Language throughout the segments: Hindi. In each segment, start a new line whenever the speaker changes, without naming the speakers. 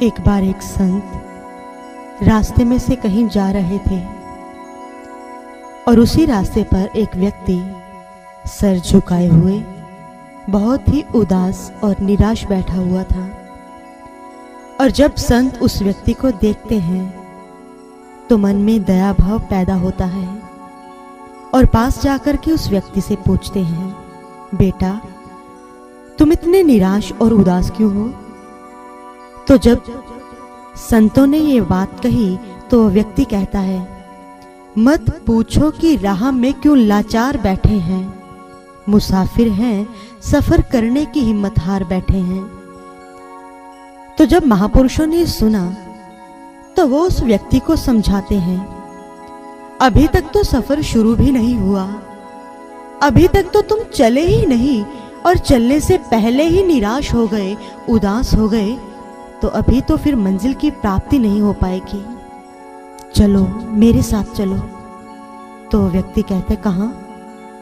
एक बार एक संत रास्ते में से कहीं जा रहे थे और उसी रास्ते पर एक व्यक्ति सर झुकाए हुए बहुत ही उदास और निराश बैठा हुआ था। और जब संत उस व्यक्ति को देखते हैं तो मन में दया भाव पैदा होता है और पास जाकर के उस व्यक्ति से पूछते हैं, बेटा तुम इतने निराश और उदास क्यों हो? तो जब संतों ने ये बात कही तो व्यक्ति कहता है, मत पूछो कि राह में क्यों लाचार बैठे हैं, मुसाफिर हैं सफर करने की हिम्मत हार बैठे हैं। तो जब महापुरुषों ने सुना तो वो उस व्यक्ति को समझाते हैं, अभी तक तो सफर शुरू भी नहीं हुआ, अभी तक तो तुम चले ही नहीं और चलने से पहले ही निराश हो गए, उदास हो गए, तो अभी तो फिर मंजिल की प्राप्ति नहीं हो पाएगी। चलो मेरे साथ चलो। तो व्यक्ति कहते, कहाँ?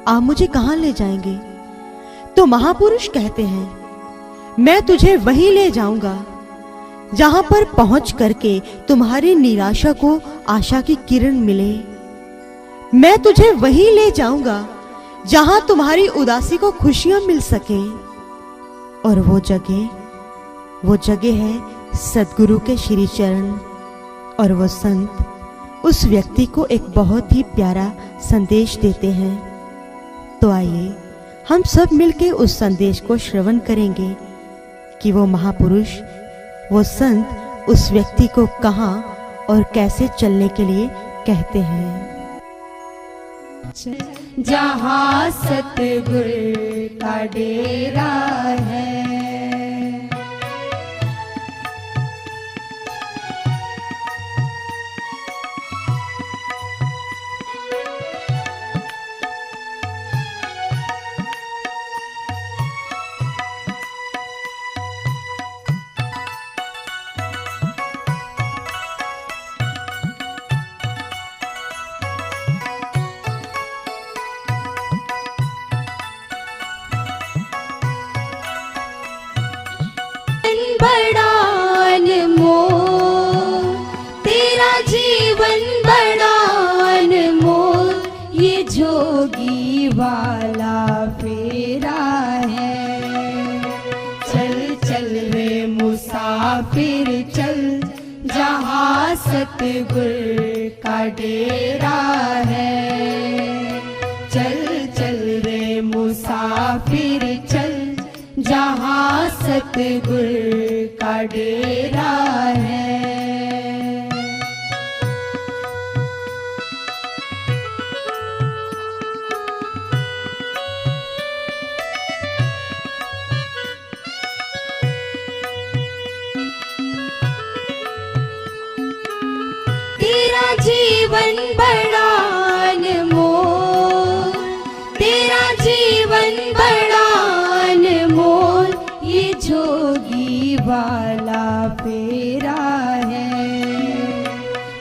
आप मुझे कहाँ ले जाएंगे? तो महापुरुष कहते हैं, मैं तुझे वहीं ले जाऊंगा जहां पर पहुंच करके तुम्हारी निराशा को आशा की किरण मिले। मैं तुझे वहीं ले जाऊंगा जहां तुम्हारी उदासी को खुशियां मिल सके। और वो जगह है सद्गुरु के श्री चरण। और वो संत उस व्यक्ति को एक बहुत ही प्यारा संदेश देते हैं। तो आइए हम सब मिलके उस संदेश को श्रवण करेंगे कि वो महापुरुष, वो संत उस व्यक्ति को कहाँ और कैसे चलने के लिए कहते हैं।
जहाँ सतगुरु का डेरा है, बड़ा अनमोल तेरा जीवन, बड़ा अनमोल ये जोगी वाला फेरा है। चल चल रे मुसाफिर चल, जहाँ सतगुरु का डेरा है। चल चल रे मुसाफिर चल, जहाँ सतगुरु का डेरा है। तेरा जीवन बड़ा अनमोल, तेरा जीवन बड़ा अनमोल ये जोगी वाला फेरा है।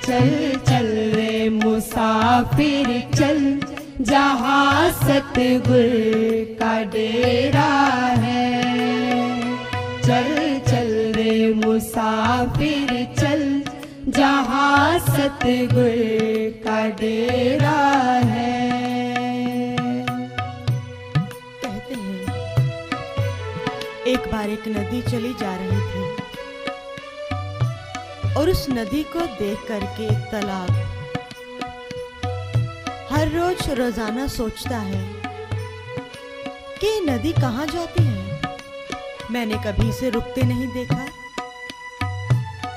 चल चल रे मुसाफिर चल, जहाँ सतगुरु का डेरा है। चल चल रे मुसाफिर चल, जहाँ सतगुरु का डेरा है।
एक बार एक नदी चली जा रही थी और उस नदी को देख करके एक तालाब हर रोज रोजाना सोचता है कि ये नदी कहाँ जाती है, मैंने कभी इसे रुकते नहीं देखा।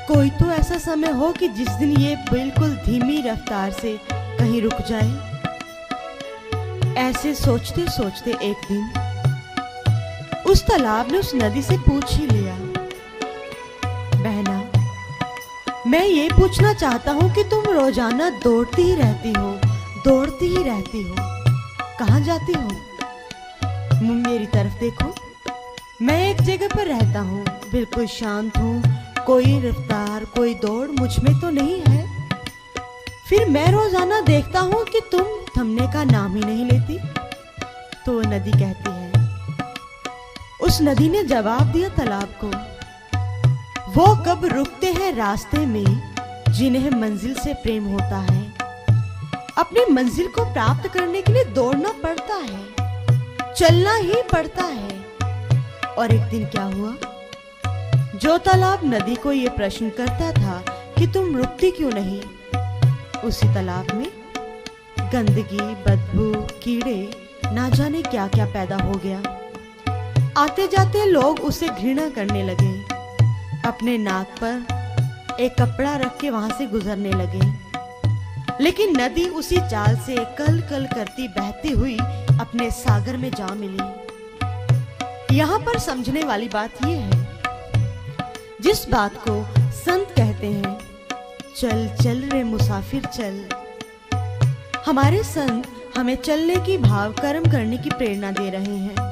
कोई तो ऐसा समय हो कि जिस दिन ये बिल्कुल धीमी रफ्तार से कहीं रुक जाए। ऐसे सोचते सोचते एक दिन उस तालाब ने उस नदी से पूछ ही लिया, बहना मैं ये पूछना चाहता हूँ कि तुम रोजाना दौड़ती ही रहती हो, कहाँ जाती हो? मेरी तरफ देखो, मैं एक जगह पर रहता हूँ, बिल्कुल शांत हूँ, कोई रफ्तार कोई दौड़ मुझ में तो नहीं है। फिर मैं रोजाना देखता हूँ कि तुम थमने का नाम ही नहीं लेती। तो नदी कहती है, उस नदी ने जवाब दिया तालाब को, वो कब रुकते हैं रास्ते में जिन्हें मंजिल से प्रेम होता है। अपनी मंजिल को प्राप्त करने के लिए दौड़ना पड़ता है, चलना ही पड़ता है। और एक दिन क्या हुआ, जो तालाब नदी को ये प्रश्न करता था कि तुम रुकती क्यों नहीं, उसी तालाब में गंदगी, बदबू, कीड़े, ना जाने क्या क्या पैदा हो गया। आते जाते लोग उसे घृणा करने लगे, अपने नाक पर एक कपड़ा रख के वहां से गुजरने लगे। लेकिन नदी उसी चाल से कल कल करती बहती हुई अपने सागर में जा मिली। यहाँ पर समझने वाली बात यह है, जिस बात को संत कहते हैं, चल चल रे मुसाफिर चल। हमारे संत हमें चलने की भाव, कर्म करने की प्रेरणा दे रहे हैं।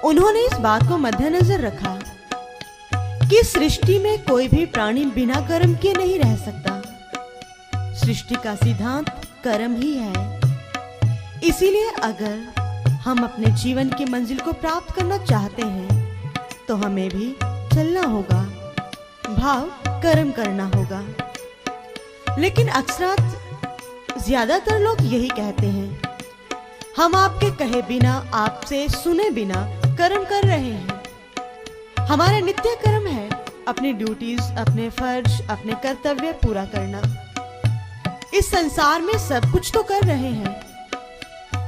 उन्होंने इस बात को मद्देनजर रखा कि सृष्टि में कोई भी प्राणी बिना कर्म किए नहीं रह सकता। सृष्टि का सिद्धांत कर्म ही है। इसीलिए अगर हम अपने जीवन की मंजिल को प्राप्त करना चाहते हैं तो हमें भी चलना होगा, भाव कर्म करना होगा। लेकिन अक्सर ज्यादातर लोग यही कहते हैं, हम आपके कहे बिना, आपसे सुने बिना कर्म कर रहे हैं। हमारा नित्य कर्म है अपनी ड्यूटीज, अपने फर्ज, अपने कर्तव्य पूरा करना। इस संसार में सब कुछ तो कर रहे हैं,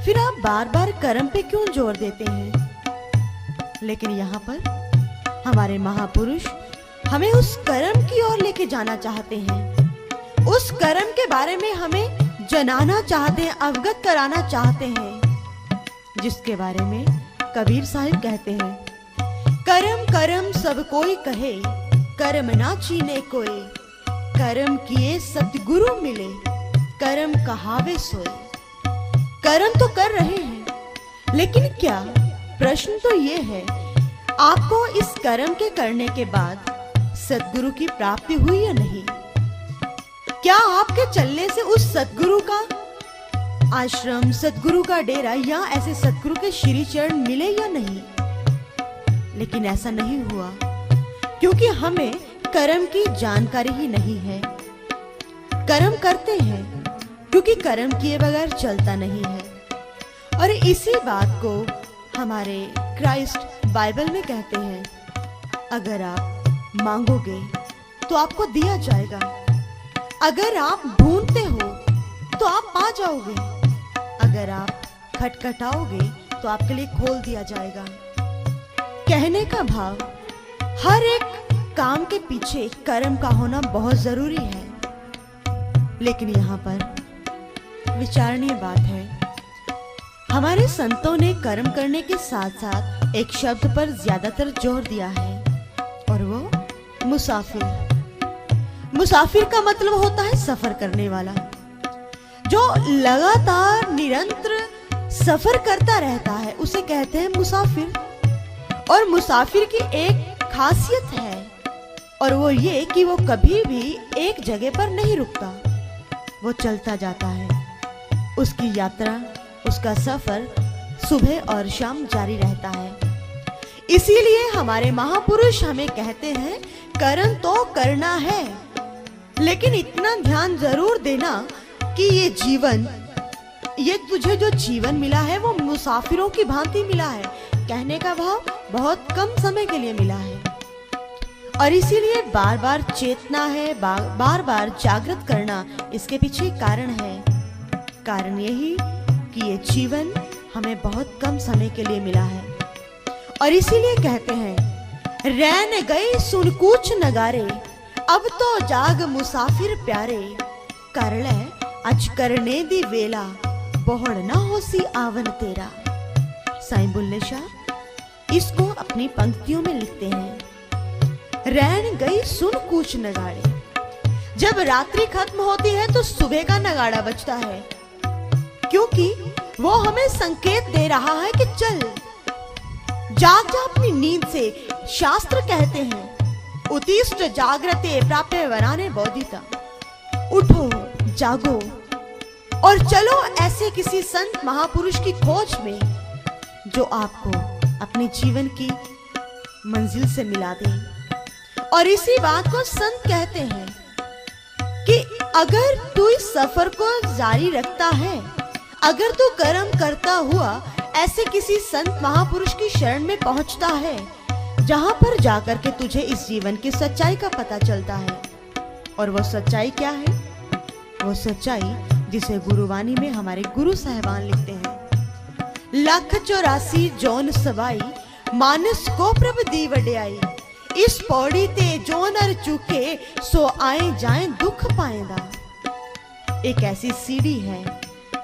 फिर आप बार बार कर्म पे क्यों जोर देते हैं। लेकिन यहाँ पर हमारे महापुरुष हमें उस कर्म की ओर लेके जाना चाहते हैं। उस कर्म के बारे में हमें जनाना चाहते हैं, अवगत कराना चाहते हैं, जिसके बारे में कबीर साहिब कहते हैं, कर्म कर्म सब कोई कहे, कर्म ना चीने कोई। कर्म किए सतगुरु मिले, कर्म कहावे सोए। कर्म तो कर रहे हैं, लेकिन क्या, प्रश्न तो ये है, आपको इस कर्म के करने के बाद सतगुरु की प्राप्ति हुई या नहीं? क्या आपके चलने से उस सतगुरु का आश्रम, सतगुरु का डेरा या ऐसे सतगुरु के श्री चरण मिले या नहीं? लेकिन ऐसा नहीं हुआ, क्योंकि हमें कर्म की जानकारी ही नहीं है। कर्म करते हैं क्योंकि कर्म किए बगैर चलता नहीं है। और इसी बात को हमारे क्राइस्ट बाइबल में कहते हैं, अगर आप मांगोगे तो आपको दिया जाएगा, अगर आप ढूंढते हो तो आप पा जाओगे, अगर आप खटखटाओगे तो आपके लिए खोल दिया जाएगा। कहने का भाव, हर एक काम के पीछे कर्म का होना बहुत जरूरी है। लेकिन यहाँ पर विचारणीय बात है, हमारे संतों ने कर्म करने के साथ साथ एक शब्द पर ज्यादातर जोर दिया है, और वो मुसाफिर। मुसाफिर का मतलब होता है सफर करने वाला, जो लगातार निरंतर सफर करता रहता है, उसे कहते हैं मुसाफिर। और मुसाफिर की एक खासियत है, और वो ये कि वो कभी भी एक जगह पर नहीं रुकता, वो चलता जाता है। उसकी यात्रा, उसका सफर सुबह और शाम जारी रहता है। इसीलिए हमारे महापुरुष हमें कहते हैं, कर्म तो करना है, लेकिन इतना ध्यान जरूर देना कि ये जीवन, ये तुझे जो जीवन मिला है वो मुसाफिरों की भांति मिला है। कहने का भाव, बहुत कम समय के लिए मिला है, और इसीलिए बार बार चेतना है, बार बार जागृत करना इसके पीछे कारण है। कारण यही कि ये जीवन हमें बहुत कम समय के लिए मिला है। और इसीलिए कहते हैं, रैन गए सुन कूच नगारे, अब तो जाग मुसाफिर प्यारे। कर ले अज करने दी वेला, बोहड़ ना होसी आवन तेरा। साईं बुल्ले शाह इसको अपनी पंक्तियों में लिखते हैं, रैन गई सुन कूच नगाड़े। जब रात्रि खत्म होती है तो सुबह का नगाड़ा बजता है, क्योंकि वो हमें संकेत दे रहा है कि चल, जाग जा अपनी नींद से। शास्त्र कहते हैं, उत्तिष्ठ जागृते प्राप्य वराने बोधिता। उठो, जागो और चलो ऐसे किसी संत महापुरुष की खोज में, जो आपको अपने जीवन की मंजिल से मिला दे। और इसी बात को संत कहते हैं कि अगर तू इस सफर को जारी रखता है, अगर तू कर्म करता हुआ ऐसे किसी संत महापुरुष की शरण में पहुंचता है जहां पर जाकर के तुझे इस जीवन की सच्चाई का पता चलता है। और वो सच्चाई क्या है? वो सच्चाई जिसे गुरुवाणी में हमारे गुरु साहिबान लिखते हैं, 184 जोन सवाई मानस को प्रभ दी वड्याई, इस पौड़ी ते जो नर चुके सो आए जाए दुख पाएंदा। एक ऐसी सीढ़ी है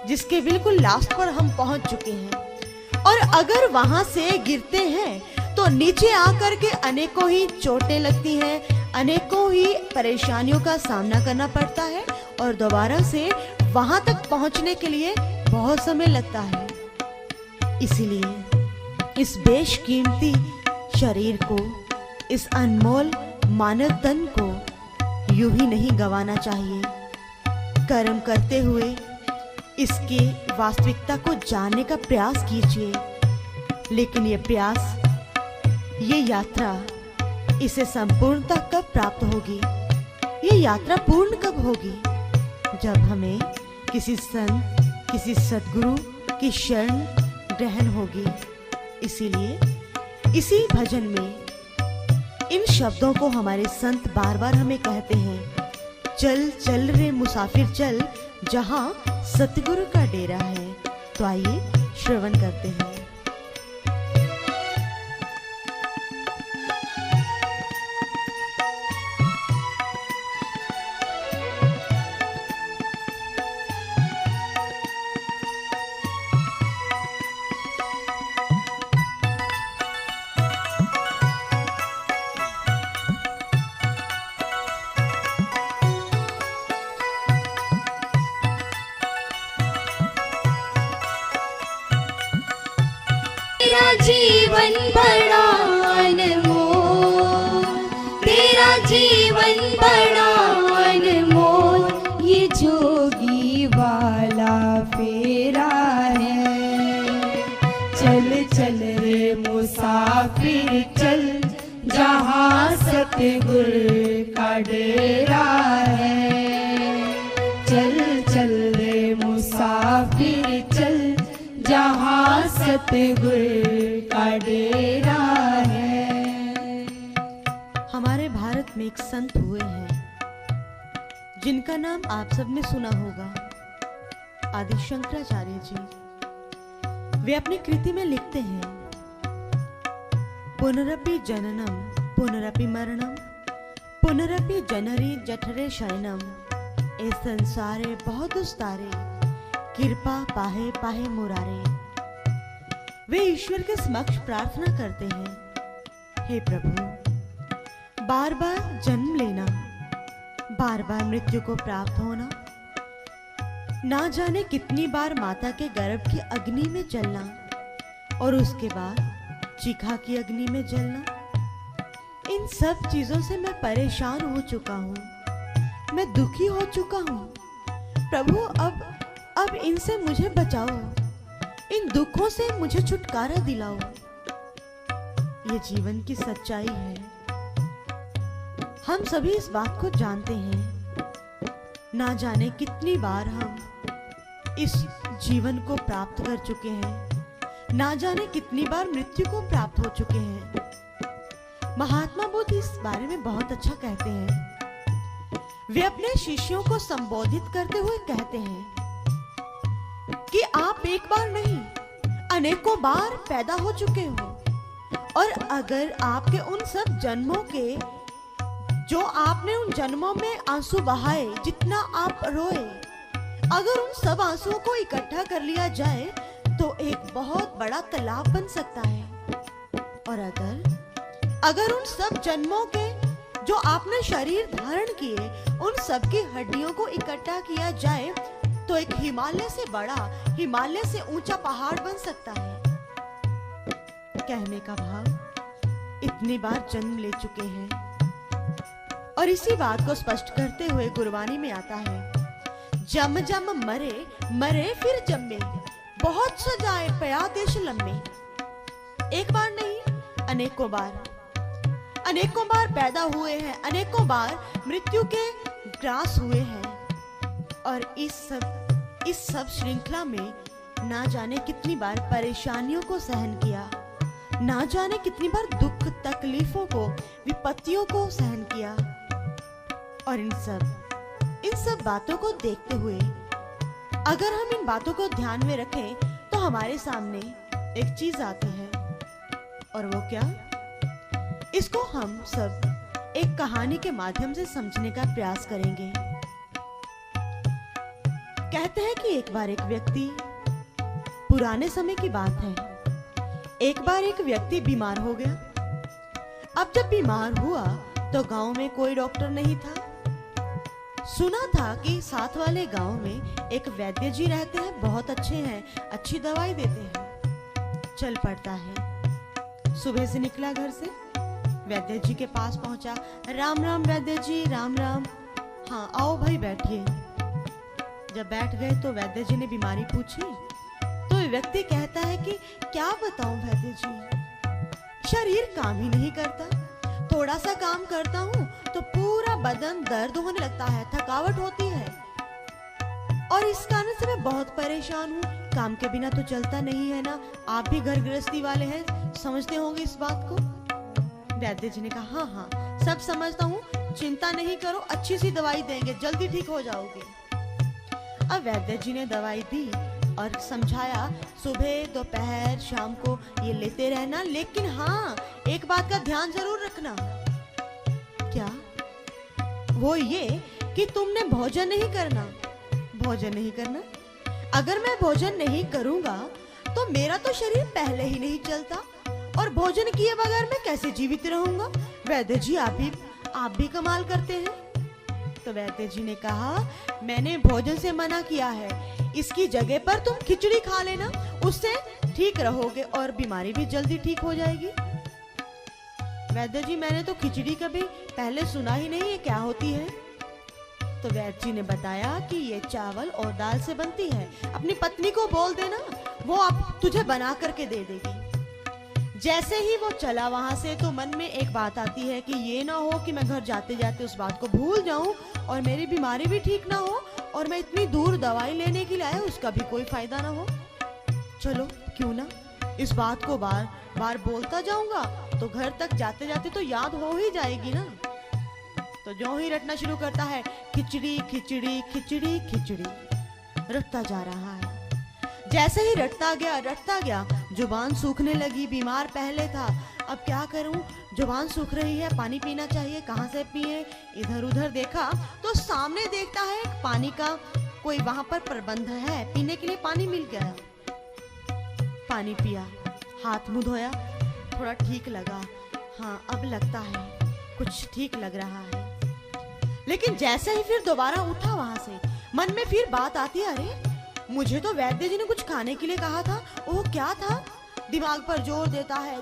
जिसके बिल्कुल लास्ट पर हम पहुंच चुके हैं और अगर वहां से गिरते हैं तो नीचे आकर के अनेकों ही चोटें लगती हैं, अनेकों ही परेशानियों का सामना करना पड़ता है और दोबारा से वहां तक पहुंचने के लिए बहुत समय लगता है। इसीलिए इस बेशकीमती शरीर को, इस अनमोल मानव तन को यूं ही नहीं गंवाना चाहिए। कर्म करते हुए इसकी वास्तविकता को जानने का प्रयास कीजिए, लेकिन ये प्रयास, ये यात्रा, इसे संपूर्णता कब प्राप्त होगी? ये यात्रा पूर्ण कब होगी? जब हमें किसी संत, किसी सद्गुरु की शरण ग्रहण होगी। इसीलिए इसी भजन में इन शब्दों को हमारे संत बार बार हमें कहते हैं, चल चल रे मुसाफिर चल, जहां सतगुरु का डेरा है। तो आइए श्रवण करते हैं।
तेरा जीवन बड़ा अनमोल, तेरा जीवन बड़ा अनमोल, ये जोगी वाला फेरा है। चल चल रे मुसाफिर चल, जहाँ सतगुर का डेरा है। चल चल रे मुसाफिर चल, जहाँ सतगुर का डेरा है।
हमारे भारत में एक संत हुए हैं जिनका नाम आप सबने सुना होगा, आदि शंकराचार्य जी। वे अपनी कृति में लिखते हैं, पुनरपि जननम पुनरपि मरणम पुनरपि जनरी जठरे शयनम, ए संसारे बहुत उस्तारे, कृपा पाहे पाहे मुरारे। वे ईश्वर के समक्ष प्रार्थना करते हैं, हे प्रभु, बार बार जन्म लेना, बार बार मृत्यु को प्राप्त होना, ना जाने कितनी बार माता के गर्भ की अग्नि में जलना और उसके बाद चीखा की अग्नि में जलना, इन सब चीजों से मैं परेशान हो चुका हूँ, मैं दुखी हो चुका हूँ। प्रभु अब इनसे मुझे बचाओ, इन दुखों से मुझे छुटकारा दिलाओ। ये जीवन की सच्चाई है, हम सभी इस बात को जानते हैं। ना जाने कितनी बार हम इस जीवन को प्राप्त कर चुके हैं, ना जाने कितनी बार मृत्यु को प्राप्त हो चुके हैं। महात्मा बुद्ध इस बारे में बहुत अच्छा कहते हैं। वे अपने शिष्यों को संबोधित करते हुए कहते हैं कि आप एक बार नहीं, अनेकों बार पैदा हो चुके हो, और अगर आपके उन सब जन्मों के, जो आपने उन जन्मों में आंसू बहाए, जितना आप रोए, अगर उन सब आंसुओं को इकट्ठा कर लिया जाए तो एक बहुत बड़ा तालाब बन सकता है। और अगर उन सब जन्मों के, जो आपने शरीर धारण किए, उन सब की हड्डियों को इकट्ठा किया जाए तो एक हिमालय से बड़ा, हिमालय से ऊंचा पहाड़ बन सकता है। कहने का भाव, इतनी बार जन्म ले चुके हैं। और इसी बात को स्पष्ट करते हुए गुरबानी में आता है, जम जम मरे मरे फिर जम्मे, बहुत सजाए पया देश लम्बे। एक बार नहीं, अनेकों बार। अनेकों बार पैदा हुए हैं, अनेकों बार मृत्यु के ग्रास हुए हैं, और इस सब श्रृंखला में ना जाने कितनी बार परेशानियों को सहन किया, ना जाने कितनी बार दुख तकलीफों को, विपत्तियों को सहन किया। और इन सब बातों को देखते हुए अगर हम इन बातों को ध्यान में रखें तो हमारे सामने एक चीज आती है, और वो क्या? इसको हम सब एक कहानी के माध्यम से समझने का प्रयास करेंगे। कहते हैं कि एक बार एक व्यक्ति, पुराने समय की बात है, एक बार एक व्यक्ति बीमार हो गया। अब जब बीमार हुआ तो गांव में कोई डॉक्टर नहीं था। सुना था कि साथ वाले गांव में एक वैद्य जी रहते हैं, बहुत अच्छे हैं, अच्छी दवाई देते हैं। चल पड़ता है, सुबह से निकला घर से, वैद्य जी के पास पहुंचा। राम राम वैद्य जी, राम राम। हाँ आओ भाई बैठिए। जब बैठ गए तो वैद्य जी ने बीमारी पूछी तो व्यक्ति कहता है कि क्या बताऊं वैद्य जी, शरीर काम ही नहीं करता, थोड़ा सा काम करता हूँ तो पूरा बदन दर्द होने लगता है, थकावट होती है, और इस कारण से मैं बहुत परेशान हूँ। काम के बिना तो चलता नहीं है ना, आप भी घर गृहस्थी वाले हैं, समझते होंगे इस बात को। वैद्य जी ने कहा हाँ हाँ सब समझता हूँ, चिंता नहीं करो, अच्छी सी दवाई देंगे, जल्दी ठीक हो जाओगे। अब वैद्य जी ने दवाई दी और समझाया सुबह दोपहर शाम को ये लेते रहना, लेकिन हाँ एक बात का ध्यान जरूर रखना। क्या? वो ये कि तुमने भोजन नहीं करना। भोजन नहीं करना? अगर मैं भोजन नहीं करूंगा तो मेरा तो शरीर पहले ही नहीं चलता, और भोजन किए बगैर मैं कैसे जीवित रहूंगा? वैद्य जी आप भी कमाल करते हैं। तो वैद्य जी ने कहा मैंने भोजन से मना किया है, इसकी जगह पर तुम खिचड़ी खा लेना, उससे ठीक रहोगे और बीमारी भी जल्दी ठीक हो जाएगी। वैद्य जी मैंने तो खिचड़ी कभी पहले सुना ही नहीं है, क्या होती है? तो वैद्य जी ने बताया कि ये चावल और दाल से बनती है, अपनी पत्नी को बोल देना, वो आप तुझे बना करके दे देगी। जैसे ही वो चला वहां से तो मन में एक बात आती है कि ये ना हो कि मैं घर जाते जाते उस बात को भूल जाऊं और मेरी बीमारी भी ठीक ना हो, और मैं इतनी दूर दवाई लेने के लिए आया उसका भी कोई फायदा ना हो। चलो क्यों ना इस बात को बार बार बोलता जाऊंगा तो घर तक जाते जाते तो याद हो ही जाएगी ना। तो जो ही रटना शुरू करता है, खिचड़ी खिचड़ी खिचड़ी खिचड़ी, रटता जा रहा है। जैसे ही रटता गया जुबान सूखने लगी। बीमार पहले था, अब क्या करूं, जुबान सूख रही है, पानी पीना चाहिए, कहां से पिए? इधर उधर देखा तो सामने देखता है पानी का कोई वहां पर प्रबंध है, पीने के लिए पानी मिल गया। पानी पिया, हाथ मुंह धोया, थोड़ा ठीक लगा, हाँ अब लगता है कुछ ठीक लग रहा है। लेकिन जैसे ही फिर दोबारा उठा वहां से, मन में फिर बात आती है, अरे मुझे तो वैद्य जी ने कुछ खाने के लिए कहा था, वो क्या था? दिमाग पर जोर देता है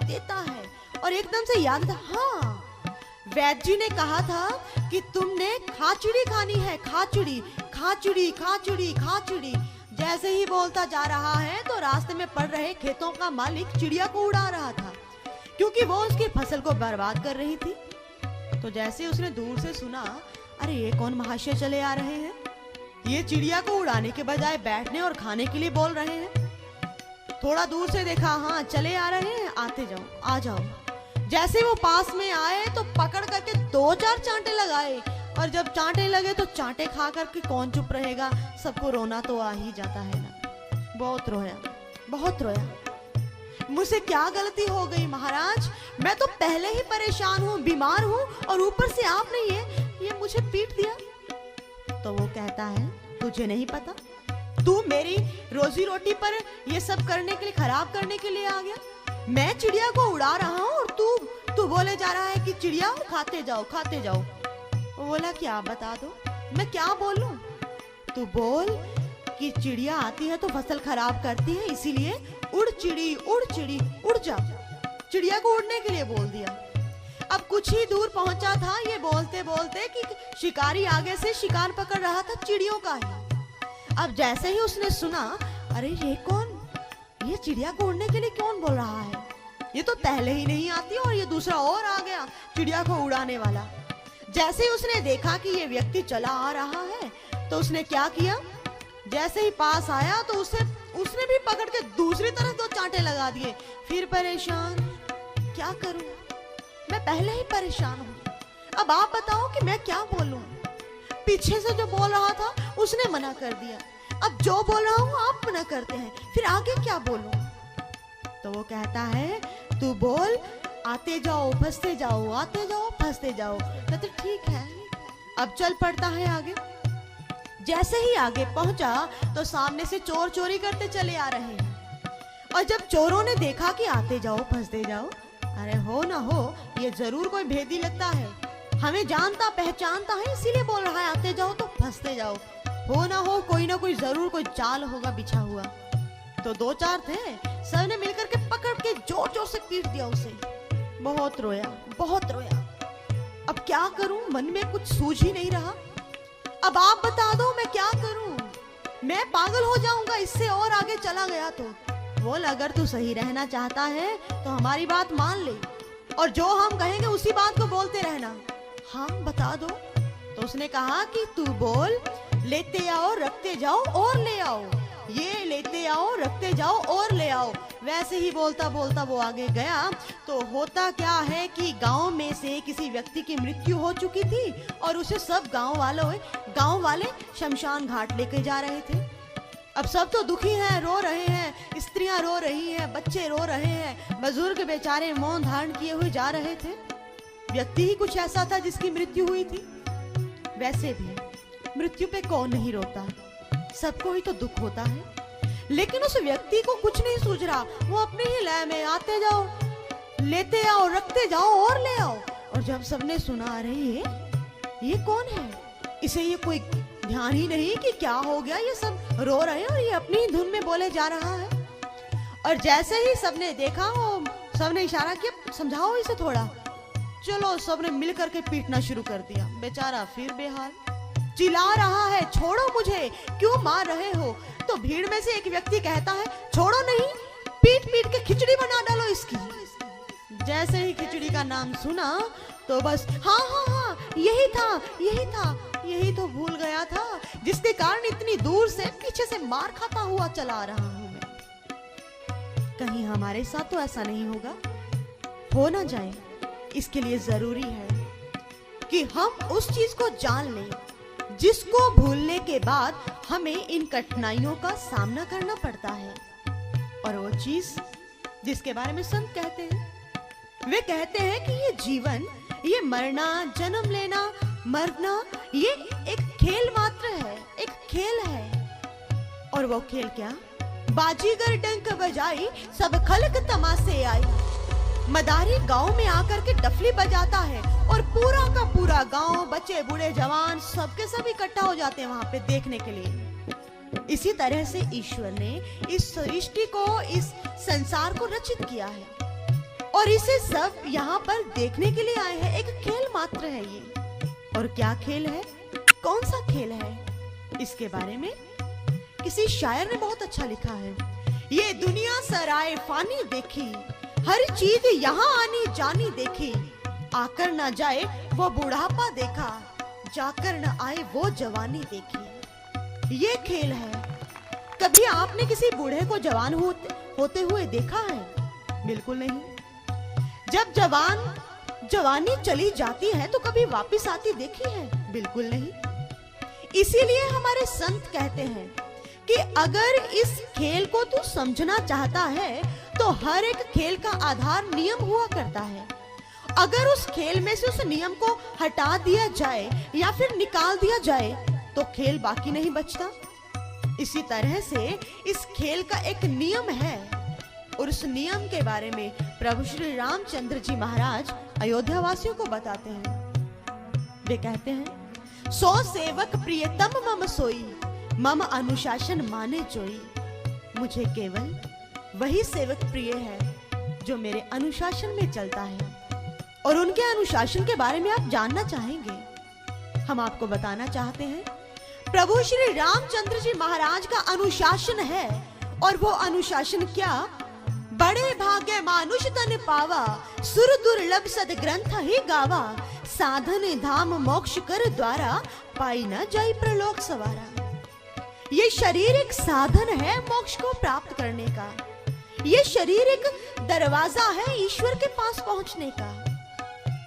और एकदम से याद था, हाँ वैद्य जी ने कहा था कि तुमने खाचुड़ी खानी है, खाचुड़ी खाचुड़ी खाचुड़ी खाचुड़ी। जैसे ही बोलता जा रहा है तो रास्ते में पड़ रहे खेतों का मालिक चिड़िया को उड़ा रहा था, क्योंकि वो उसकी फसल को बर्बाद कर रही थी। तो जैसे उसने दूर से सुना, अरे ये कौन महाशय चले आ रहे हैं, ये चिड़िया को उड़ाने के बजाय बैठने और खाने के लिए बोल रहे हैं। थोड़ा दूर से देखा, हाँ चले आ रहे हैं, आते जाओ, आ जाओ। जैसे वो पास में आए तो पकड़ करके 2-4 चांटे लगाए, और जब चांटे लगे तो चांटे खा करके कौन चुप रहेगा, सबको रोना तो आ ही जाता है ना। बहुत रोया। मुझसे क्या गलती हो गई महाराज, मैं तो पहले ही परेशान हूँ, बीमार हूँ, और ऊपर से आपने ये मुझे पीट दिया। तो वो कहता है, तुझे नहीं पता, तू मेरी रोजी रोटी पर ये सब करने के लिए, खराब करने के लिए आ गया। मैं चिड़िया को उड़ा रहा हूँ और तू बोले जा रहा है कि चिड़िया खाते जाओ। वो बोला क्या बता दो, मैं क्या बोलूं? तू बोल कि चिड़िया आती है तो फसल खराब करती है, इसीलिए उड़ चिड़ी उड़ जा। चिड़िया को उड़ने के लिए बोल दिया। अब कुछ ही दूर पहुंचा था ये बोलते बोलते कि शिकारी आगे से शिकार पकड़ रहा था, चिड़ियों का ही। अब जैसे ही उसने सुना, अरे ये कौन, ये चिड़िया को उड़ने के लिए कौन बोल रहा है? ये तो पहले ही नहीं आती और ये दूसरा और आ गया चिड़िया को उड़ाने वाला। जैसे ही उसने देखा कि ये व्यक्ति चला आ रहा है तो उसने क्या किया, जैसे ही पास आया तो उसने भी पकड़ के दूसरी तरफ 2 चांटे लगा दिए। फिर परेशान, क्या करूं, मैं पहले ही परेशान हूं, अब आप बताओ कि मैं क्या बोलूं। पीछे से जो बोल रहा था उसने मना कर दिया, अब जो बोल रहा हूं आप मना करते हैं, फिर आगे क्या बोलूं। तो वो कहता है तू बोल, आते जाओ फंसते जाओ, आते जाओ फंसते जाओ। कहते ठीक है, अब चल पड़ता है आगे। जैसे ही आगे पहुंचा तो सामने से चोर चोरी करते चले आ रहे हैं। और जब चोरों ने देखा कि आते जाओ फंसते जाओ, अरे हो ना हो ये जरूर कोई भेदी लगता है, हमें जानता पहचानता है इसीलिए बोल रहा है आते जाओ तो फंसते जाओ, हो ना कोई जरूर कोई चाल होगा बिछा हुआ। तो 2-4 थे, सबने मिलकर के पकड़ के जोर जोर से पीट दिया उसे। बहुत रोया, बहुत रोया। अब क्या करूं, मन में कुछ सूझ ही नहीं रहा। अब आप बता दो मैं क्या करूं, मैं पागल हो जाऊंगा इससे और आगे चला गया तो। बोल अगर तू सही रहना चाहता है तो हमारी बात मान ले और जो हम कहेंगे उसी बात को बोलते रहना। हाँ बता दो। तो उसने कहा कि तू बोल, लेते आओ रखते जाओ और ले आओ, ये लेते आओ रखते जाओ और ले आओ। वैसे ही बोलता बोलता वो आगे गया तो होता क्या है कि गांव में से किसी व्यक्ति की मृत्यु हो चुकी थी और उसे सब गांव वाले शमशान घाट लेके जा रहे थे। अब सब तो दुखी हैं, रो रहे हैं, स्त्रियां रो रही हैं, बच्चे रो रहे हैं, बुजुर्ग बेचारे मौन धारण किए हुए जा रहे थे। व्यक्ति ही कुछ ऐसा था जिसकी मृत्यु हुई थी। वैसे भी मृत्यु पे कौन नहीं रोता, सबको ही तो दुख होता है। लेकिन उस व्यक्ति को कुछ नहीं सूझ रहा, वो अपने ही लय में आते जाओ, लेते आओ, रखते जाओ और ले आओ। और जब सबने सुना रही है ये कौन है, इसे ये कोई ध्यान ही नहीं कि क्या हो गया, ये सब रो रहे हैं और ये अपनी ही धुन में बोले जा रहा है। और जैसे ही सबने देखा, वो सबने इशारा किया समझाओ इसे थोड़ा। चलो सबने मिल करके पीटना शुरू कर दिया। बेचारा फिर बेहाल, चिल्ला रहा है छोड़ो मुझे, क्यों मार रहे हो। तो भीड़ में से एक व्यक्ति कहता है छोड़ो नहीं, पीट पीट के खिचड़ी बना डालो इसकी। जैसे ही खिचड़ी का नाम सुना तो बस हाँ यही तो भूल गया था जिसके कारण इतनी दूर से पीछे से मार खाता हुआ चला रहा हूं मैं। कहीं हमारे साथ तो ऐसा नहीं होगा, हो ना जाए। इसके लिए जरूरी है कि हम उस चीज को जान लें जिसको भूलने के बाद हमें इन कठिनाइयों का सामना करना पड़ता है। और वो चीज जिसके बारे में संत कहते हैं, वे कहते हैं कि ये जीवन, ये मरना, जन्म लेना, मरना, ये एक खेल मात्र है, एक खेल है। और वो खेल क्या, बाजीगर डंक बजाई सब खलक तमाशे आई। मदारी गांव में आकर के डफली बजाता है और पूरा का पूरा गांव, बच्चे बूढ़े जवान सबके सब इकट्ठा हो जाते हैं वहां पे देखने के लिए। इसी तरह से ईश्वर ने इस सृष्टि को, इस संसार को रचित किया है और इसे सब यहाँ पर देखने के लिए आए हैं। एक खेल मात्र है ये। और क्या खेल है, कौन सा खेल है, इसके बारे में किसी शायर ने बहुत अच्छा लिखा है। ये दुनिया सराय फानी देखी, हर चीज यहाँ आनी जानी देखी, आकर न जाए वो बुढ़ापा देखा, जाकर न आए वो जवानी देखी। ये खेल है। कभी आपने किसी बूढ़े को जवान होते हुए देखा है? बिल्कुल नहीं। जब जवानी चली जाती है तो कभी वापस आती देखी है? बिल्कुल नहीं। इसीलिए हमारे संत कहते हैं कि अगर इस खेल को तू समझना चाहता है तो हर एक खेल का आधार नियम हुआ करता है। अगर उस खेल में से उस नियम को हटा दिया जाए या फिर निकाल दिया जाए तो खेल बाकी नहीं बचता। इसी तरह से इस खेल का एक नियम है और उस नियम के बारे में प्रभु श्री रामचंद्र जी महाराज अयोध्या वासियों को बताते हैं। वे कहते हैं, सो सेवक प्रियतम मम सोई, मम अनुशासन माने जोई। मुझे केवल वही सेवक प्रिय है जो मेरे अनुशासन में चलता है। और उनके अनुशासन के बारे में आप जानना चाहेंगे, हम आपको बताना चाहते हैं। प्रभु श्री रामचंद्र जी महाराज का अनुशासन है और वो अनुशासन क्या, बड़े भाग्य मानुष तन पावा, सुर दुर्लभ सद ग्रंथ ही गावा, साधन धाम मोक्ष कर द्वारा, पाई न जाई प्रलोक सवारा। ये शरीर एक साधन है मोक्ष को प्राप्त करने का। ये शरीर एक दरवाजा है ईश्वर के पास पहुंचने का।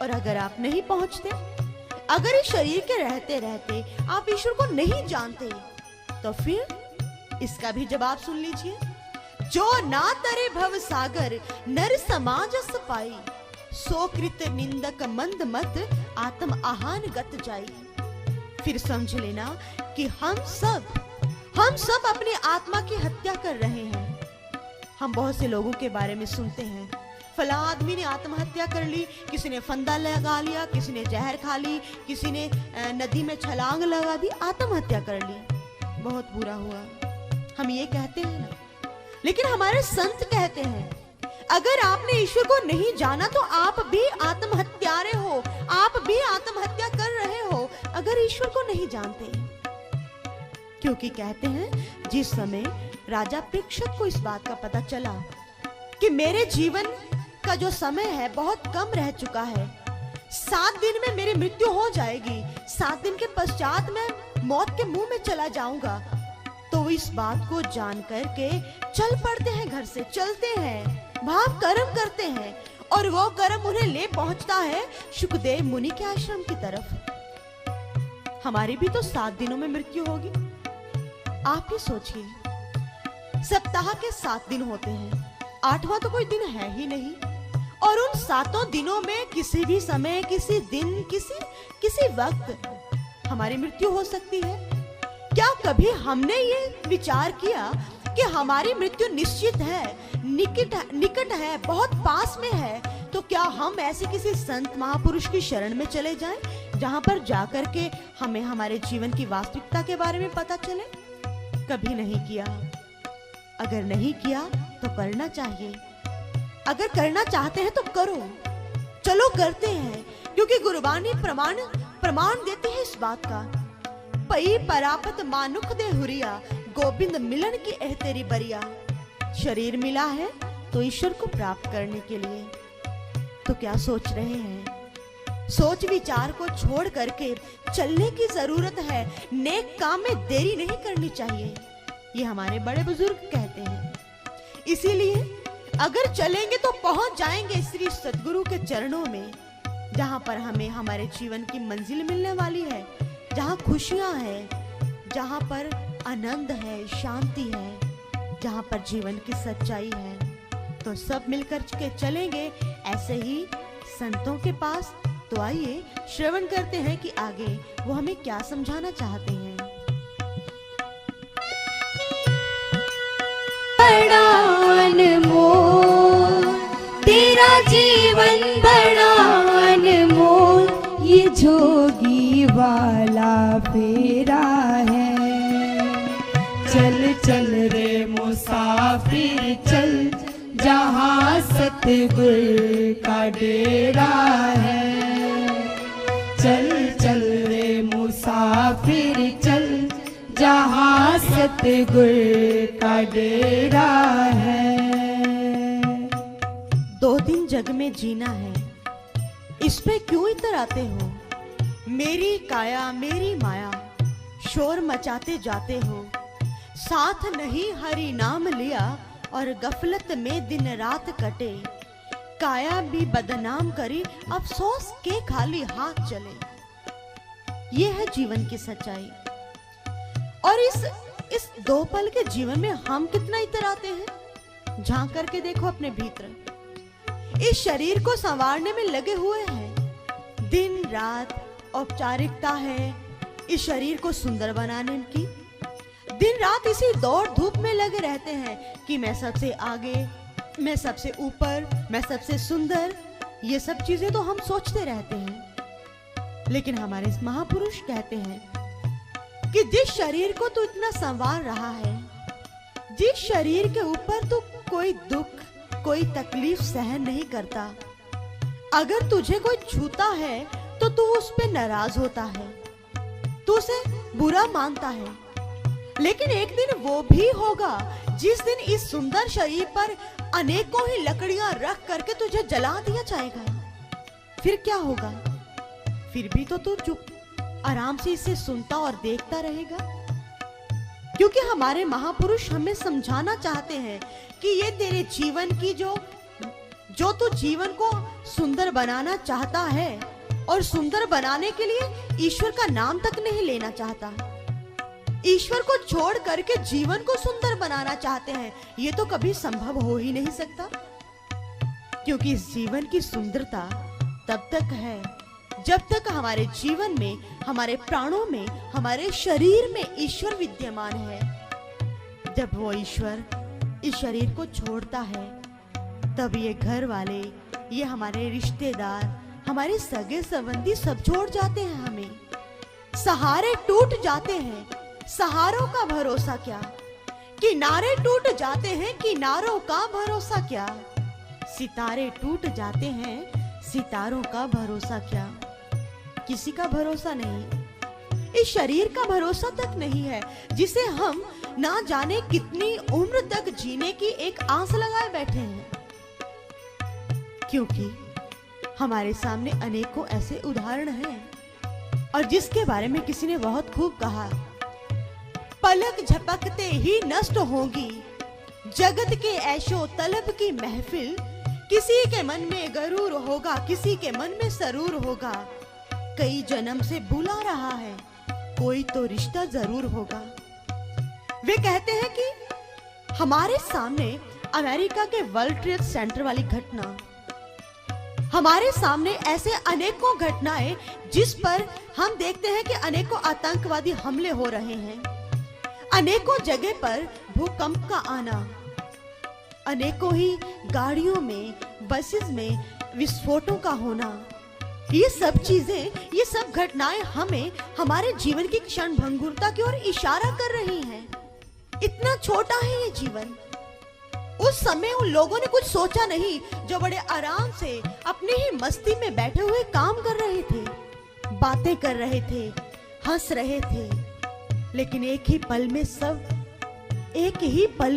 और अगर आप नहीं पहुंचते, अगर इस शरीर के रहते रहते आप ईश्वर को नहीं जानते, तो फिर इसका भी जवाब सुन लीजिए। जो ना तरे भव सागर, नर समाजस पाई, सो कृत निंदक मंद मत, आत्म आहान गत जाई। फिर समझ लेना कि हम सब अपनी आत्मा की हत्या कर रहे हैं। हम बहुत से लोगों के बारे में सुनते हैं, फला आदमी ने आत्महत्या कर ली, किसी ने फंदा लगा लिया, किसी ने जहर खा ली, किसी ने नदी में छलांग लगा दी, आत्महत्या कर ली। बहुत बुरा हुआ। हम ये कहते हैं ना, लेकिन हमारे संत कहते हैं अगर आपने ईश्वर को नहीं जाना तो आप भी आत्महत्यारे हो, आप भी आत्महत्या कर रहे हो अगर ईश्वर को नहीं जानते। क्योंकि कहते हैं जिस समय राजा परीक्षित को इस बात का पता चला कि मेरे जीवन का जो समय है बहुत कम रह चुका है, 7 दिन में मेरी मृत्यु हो जाएगी, 7 दिन के पश्चात मैं मौत के मुंह में चला जाऊंगा, तो इस बात को जान करके चल पड़ते हैं, घर से चलते हैं, भाव कर्म करते हैं और वो कर्म उन्हें ले पहुंचता है शुकदेव मुनि के आश्रम की तरफ। हमारी भी तो 7 दिनों में मृत्यु होगी। आप ही सोचिए, सप्ताह के 7 दिन होते हैं, 8वां तो कोई दिन है ही नहीं, और उन 7 दिनों में किसी भी समय, किसी दिन, किसी वक्त हमारी मृत्यु हो सकती है। क्या कभी हमने ये विचार किया कि हमारी मृत्यु निश्चित है, निकट है, बहुत पास में है, तो क्या हम ऐसे किसी संत महापुरुष की शरण में चले जाएं, जहां पर जाकर के हमें हमारे जीवन की वास्तविकता के बारे में पता चले? कभी नहीं किया। अगर नहीं किया तो करना चाहिए। अगर करना चाहते हैं तो करो, चलो करते हैं, क्योंकि गुरबानी प्रमाण देती है इस बात का। पई परापत मानुख दे हुरिया, गोविंद मिलन की एह तेरी बरिया। शरीर मिला है तो ईश्वर को प्राप्त करने के लिए। तो क्या सोच रहे हैं? सोच विचार को छोड़ करके चलने की जरूरत है। नेक काम में देरी नहीं करनी चाहिए, ये हमारे बड़े बुजुर्ग कहते हैं। इसीलिए अगर चलेंगे तो पहुंच जाएंगे श्री सद्गुरु के चरणों में, जहां पर हमें हमारे जीवन की मंजिल मिलने वाली है, जहां खुशियां हैं, जहां पर आनंद है, शांति है, जहां पर जीवन की सच्चाई है। तो सब मिलकर के चलेंगे ऐसे ही संतों के पास। तो आइए श्रवण करते हैं कि आगे वो हमें क्या समझाना चाहते हैं।
बड़ा अनमोल तेरा जीवन, बड़ा अनमोल ये जोगी वाला फेरा है। चल चल रे मुसाफिर चल, जहाँ सतगुर का डेरा है। चल चल रे मुसाफिर चल, जहाँ सतगुर का डेरा है।
2 दिन जग में जीना है, इस पे क्यों इतराते हो? मेरी काया मेरी माया, शोर मचाते जाते हो। साथ नहीं हरि नाम लिया, और गफलत में दिन रात कटे। काया भी बदनाम करी, अफसोस के खाली हाथ चले। ये है जीवन की सच्चाई। और इस 2 पल के जीवन में हम कितना इतराते हैं? झांक करके देखो अपने भीतर। इस शरीर को संवारने में लगे हुए हैं, दिन रात औपचारिकता है इस शरीर को सुंदर बनाने की। दिन रात इसी दौड़ धूप में लगे रहते हैं कि मैं सबसे आगे, मैं सबसे ऊपर, मैं सबसे सुंदर। ये सब चीजें तो हम सोचते रहते हैं, लेकिन हमारे इस महापुरुष कहते हैं कि जिस शरीर को तू इतना संवार रहा है, जिस शरीर के ऊपर तू कोई दुख, कोई तकलीफ सहन नहीं करता, अगर तुझे कोई छूता है तो तू उस पे नाराज होता है, तू उसे बुरा मानता है। लेकिन एक दिन वो भी होगा जिस दिन इस सुंदर शरीर पर अनेकों ही लकड़ियां रख करके तुझे जला दिया जाएगा, फिर क्या होगा? फिर भी तो तू चुप आराम से इसे सुनता और देखता रहेगा, क्योंकि हमारे महापुरुष हमें समझाना चाहते हैं कि ये तेरे जीवन की जो तू जीवन को सुंदर बनाना चाहता है और सुंदर बनाने के लिए ईश्वर का नाम तक नहीं लेना चाहता, ईश्वर को छोड़ करके जीवन को सुंदर बनाना चाहते हैं, ये तो कभी संभव हो ही नहीं सकता। क्योंकि इस जीवन की सुंदरता तब तक है जब तक हमारे जीवन में, हमारे प्राणों में, हमारे शरीर में ईश्वर विद्यमान है। जब वो ईश्वर इस शरीर को छोड़ता है, तब ये घर वाले, ये हमारे रिश्तेदार, हमारे सगे संबंधी सब छोड़ जाते हैं हमें, सहारे टूट जाते हैं। सहारों का भरोसा क्या, किनारे टूट जाते हैं, किनारों का भरोसा क्या, सितारे टूट जाते हैं, सितारों का भरोसा क्या, किसी का भरोसा नहीं। इस शरीर का भरोसा तक नहीं है, जिसे हम ना जाने कितनी उम्र तक जीने की एक आस लगाए बैठे हैं। क्योंकि हमारे सामने अनेकों ऐसे उदाहरण हैं और जिसके बारे में किसी ने बहुत खूब कहा, पलक झपकते ही नष्ट होगी जगत के ऐशो तलब की महफिल, किसी के मन में गरूर होगा, किसी के मन में सरूर होगा, कई जन्म से बुला रहा है, कोई तो रिश्ता जरूर होगा। वे कहते हैं कि हमारे सामने अमेरिका के वर्ल्ड ट्रेड सेंटर वाली घटना, हमारे सामने ऐसे अनेकों घटनाएं जिस पर हम देखते हैं कि अनेकों आतंकवादी हमले हो रहे हैं, अनेकों जगह पर भूकंप का आना, अनेकों ही गाड़ियों में, बसेस में विस्फोटों का होना, ये सब चीजें, ये सब घटनाएं हमें हमारे जीवन की क्षण भंगुरता की ओर इशारा कर रही हैं। इतना छोटा है ये जीवन। उस समय उन लोगों ने कुछ सोचा नहीं जो बड़े आराम से अपनी ही मस्ती में बैठे हुए काम कर रहे थे, बातें कर रहे थे, हंस रहे थे, लेकिन एक ही पल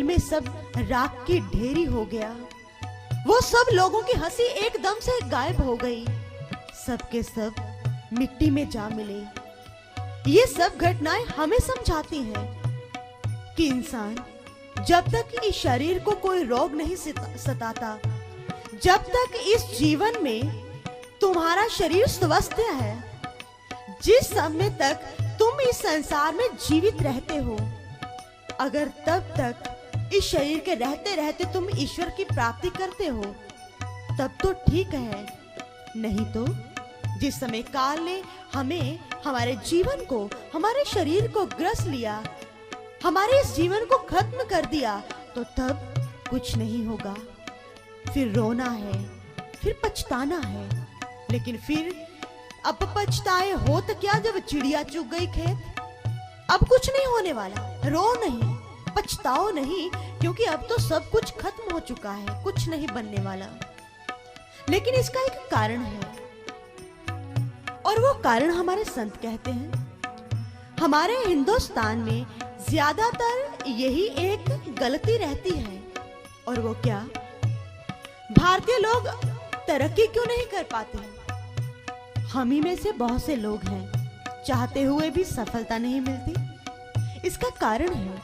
में सब राख की ढेरी हो गया। वो सब लोगों की हंसी एकदम से गायब हो गई, सबके सब मिट्टी में जा मिले। ये सब घटनाएं हमें समझाती हैं कि इंसान जब तक इस शरीर को कोई रोग नहीं सताता, जब तक इस जीवन में तुम्हारा शरीर स्वस्थ है, जिस समय तक तुम इस संसार में जीवित रहते हो, अगर तब तक इस शरीर के रहते रहते तुम ईश्वर की प्राप्ति करते हो, तब तो ठीक है। नहीं तो जिस समय काल ने हमें, हमारे जीवन को, हमारे शरीर को ग्रस लिया, हमारे इस जीवन को खत्म कर दिया, तो तब कुछ नहीं होगा। फिर रोना है, फिर पछताना है, लेकिन फिर अब पछताए हो तो क्या, जब चिड़िया चुग गई खेत। अब कुछ नहीं होने वाला, रो नहीं, पछताओ नहीं, क्योंकि अब तो सब कुछ खत्म हो चुका है, कुछ नहीं बनने वाला। लेकिन इसका एक कारण है, और वो कारण हमारे संत कहते हैं। हमारे हिंदुस्तान में ज्यादातर यही एक गलती रहती है, और वो क्या, भारतीय लोग तरक्की क्यों नहीं कर पाते। हम ही में से बहुत से लोग हैं, चाहते हुए भी सफलता नहीं मिलती। इसका कारण है,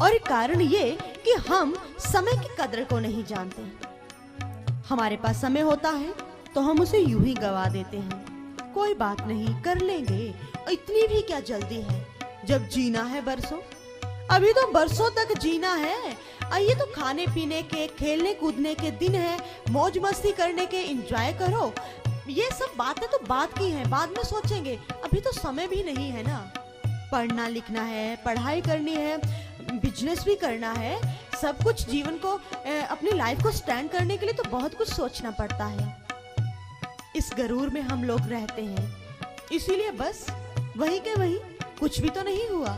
और कारण ये कि हम समय की कदर को नहीं जानते। हमारे पास समय होता है तो हम उसे यूं ही गवा देते हैं, कोई बात नहीं, कर लेंगे, इतनी भी क्या जल्दी है, जब जीना है बरसों, अभी तो बरसों तक जीना है। ये तो खाने पीने के, खेलने कूदने के दिन है, मौज मस्ती करने के, एंजॉय करो। ये सब बातें तो बात की हैं, बाद में सोचेंगे, अभी तो समय भी नहीं है ना। पढ़ना लिखना है, पढ़ाई करनी है, बिजनेस भी करना है, सब कुछ जीवन को, अपनी लाइफ को स्टैंड करने के लिए तो बहुत कुछ सोचना पड़ता है। इस गरूर में हम लोग रहते हैं, इसीलिए बस वहीं के वहीं, कुछ भी तो नहीं हुआ।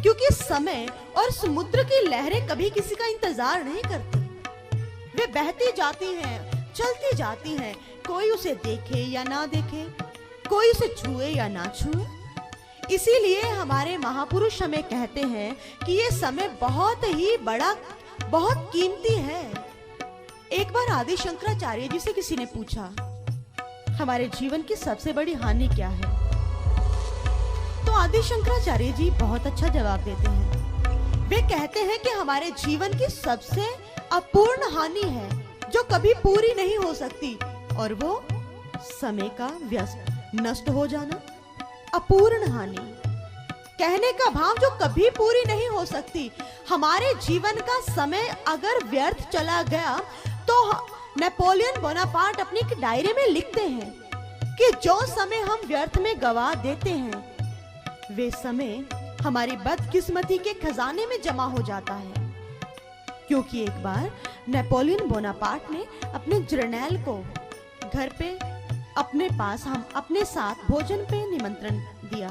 क्योंकि समय और समुद्र की लहरें कभी किसी का इंतजार नहीं करती, वे बहती जाती हैं, चलती जाती हैं, कोई उसे देखे या ना देखे, कोई उसे छुए या ना छुए। इसीलिए हमारे महापुरुष हमें कहते हैं कि ये समय बहुत ही बड़ा, बहुत कीमती है। एक बार आदि शंकराचार्य जी से किसी ने पूछा, हमारे जीवन की सबसे बड़ी हानि क्या है? तो आदि शंकराचार्य जी बहुत अच्छा जवाब देते हैं। वे कहते हैं कि हमारे जीवन की सबसे अपूर्ण हानि है जो कभी पूरी नहीं हो सकती, और वो समय का व्यस्त, नष्ट हो जाना। अपूर्ण हानि कहने का भाव जो कभी पूरी नहीं हो सकती। हमारे जीवन का समय अगर व्यर्थ चला गया तो नेपोलियन बोनापार्ट अपनी एक डायरी में लिखते हैं कि जो समय हम व्यर्थ में गवा देते हैं वे समय हमारी बदकिस्मती के खजाने में जमा हो जाता है। क्योंकि एक बार नेपोलियन बोनापार्ट ने अपने जर्नैल को घर पे अपने पास हम अपने साथ भोजन पे निमंत्रण दिया।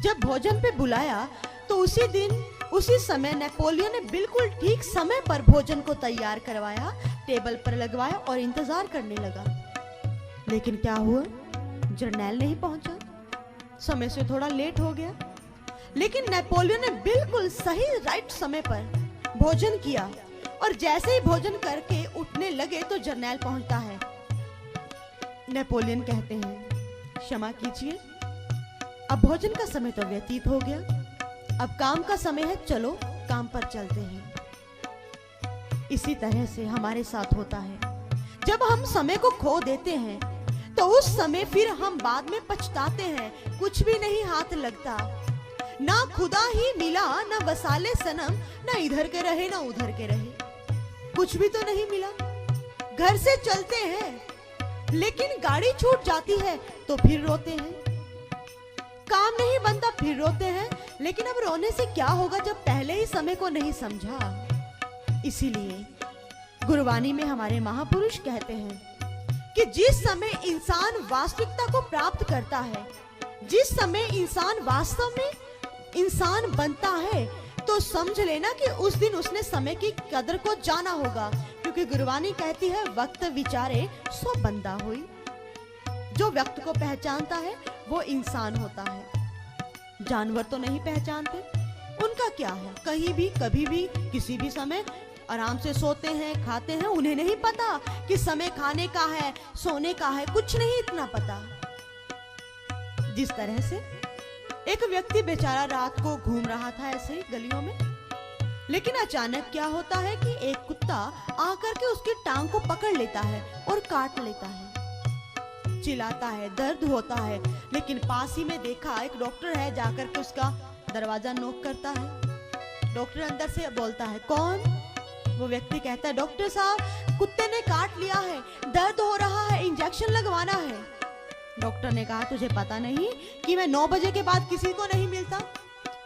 जब भोजन पे बुलाया तो उसी दिन उसी समय नेपोलियन ने बिल्कुल ठीक समय पर भोजन को तैयार करवाया, टेबल पर लगवाया और इंतजार करने लगा। लेकिन क्या हुआ, जर्नैल नहीं पहुंचा, समय से थोड़ा लेट हो गया। लेकिन नेपोलियन ने बिल्कुल सही राइट समय पर भोजन किया और जैसे ही भोजन करके उठने लगे तो जर्नैल पहुंचता है। नेपोलियन कहते हैं, क्षमा कीजिए, अब भोजन का समय तो व्यतीत हो गया, अब काम का समय है, चलो काम पर चलते हैं। इसी तरह से हमारे साथ होता है, जब हम समय को खो देते हैं तो उस समय फिर हम बाद में पछताते हैं, कुछ भी नहीं हाथ लगता। ना खुदा ही मिला, ना वसाले सनम, ना इधर के रहे ना उधर के रहे, कुछ भी तो नहीं मिला। घर से चलते हैं लेकिन गाड़ी छूट जाती है तो फिर रोते हैं, काम नहीं बनता फिर रोते हैं। लेकिन अब रोने से क्या होगा जब पहले ही समय को नहीं समझा। इसीलिए गुरबानी में हमारे महापुरुष कहते हैं कि जिस समय इंसान वास्तविकता को प्राप्त करता है, जिस समय इंसान वास्तव में इंसान बनता है, तो समझ लेना कि उस दिन उसने समय की कदर को जाना होगा। क्योंकि गुरबानी कहती है, वक्त विचारे सो बंदा हुई। जो वक्त को पहचानता है वो इंसान होता है। जानवर तो नहीं पहचानते, उनका क्या है, कहीं भी कभी भी किसी भी समय आराम से सोते हैं, खाते हैं, उन्हें नहीं पता कि समय खाने का है, सोने का है, कुछ नहीं इतना पता। जिस तरह से एक व्यक्ति बेचारा रात को घूम रहा था ऐसे गलियों में, लेकिन अचानक क्या होता है कि एक कुत्ता आकर के उसकी टांग को पकड़ लेता है और काट लेता है। चिल्लाता है, दर्द होता है, लेकिन पास ही में देखा एक डॉक्टर है, जाकर के उसका दरवाजा नॉक करता है। डॉक्टर अंदर से बोलता है, कौन? वो व्यक्ति कहता है, डॉक्टर साहब, कुत्ते ने काट लिया है, दर्द हो रहा है, इंजेक्शन लगवाना है। डॉक्टर ने कहा, तुझे पता नहीं कि मैं 9 बजे के बाद किसी को नहीं मिलता?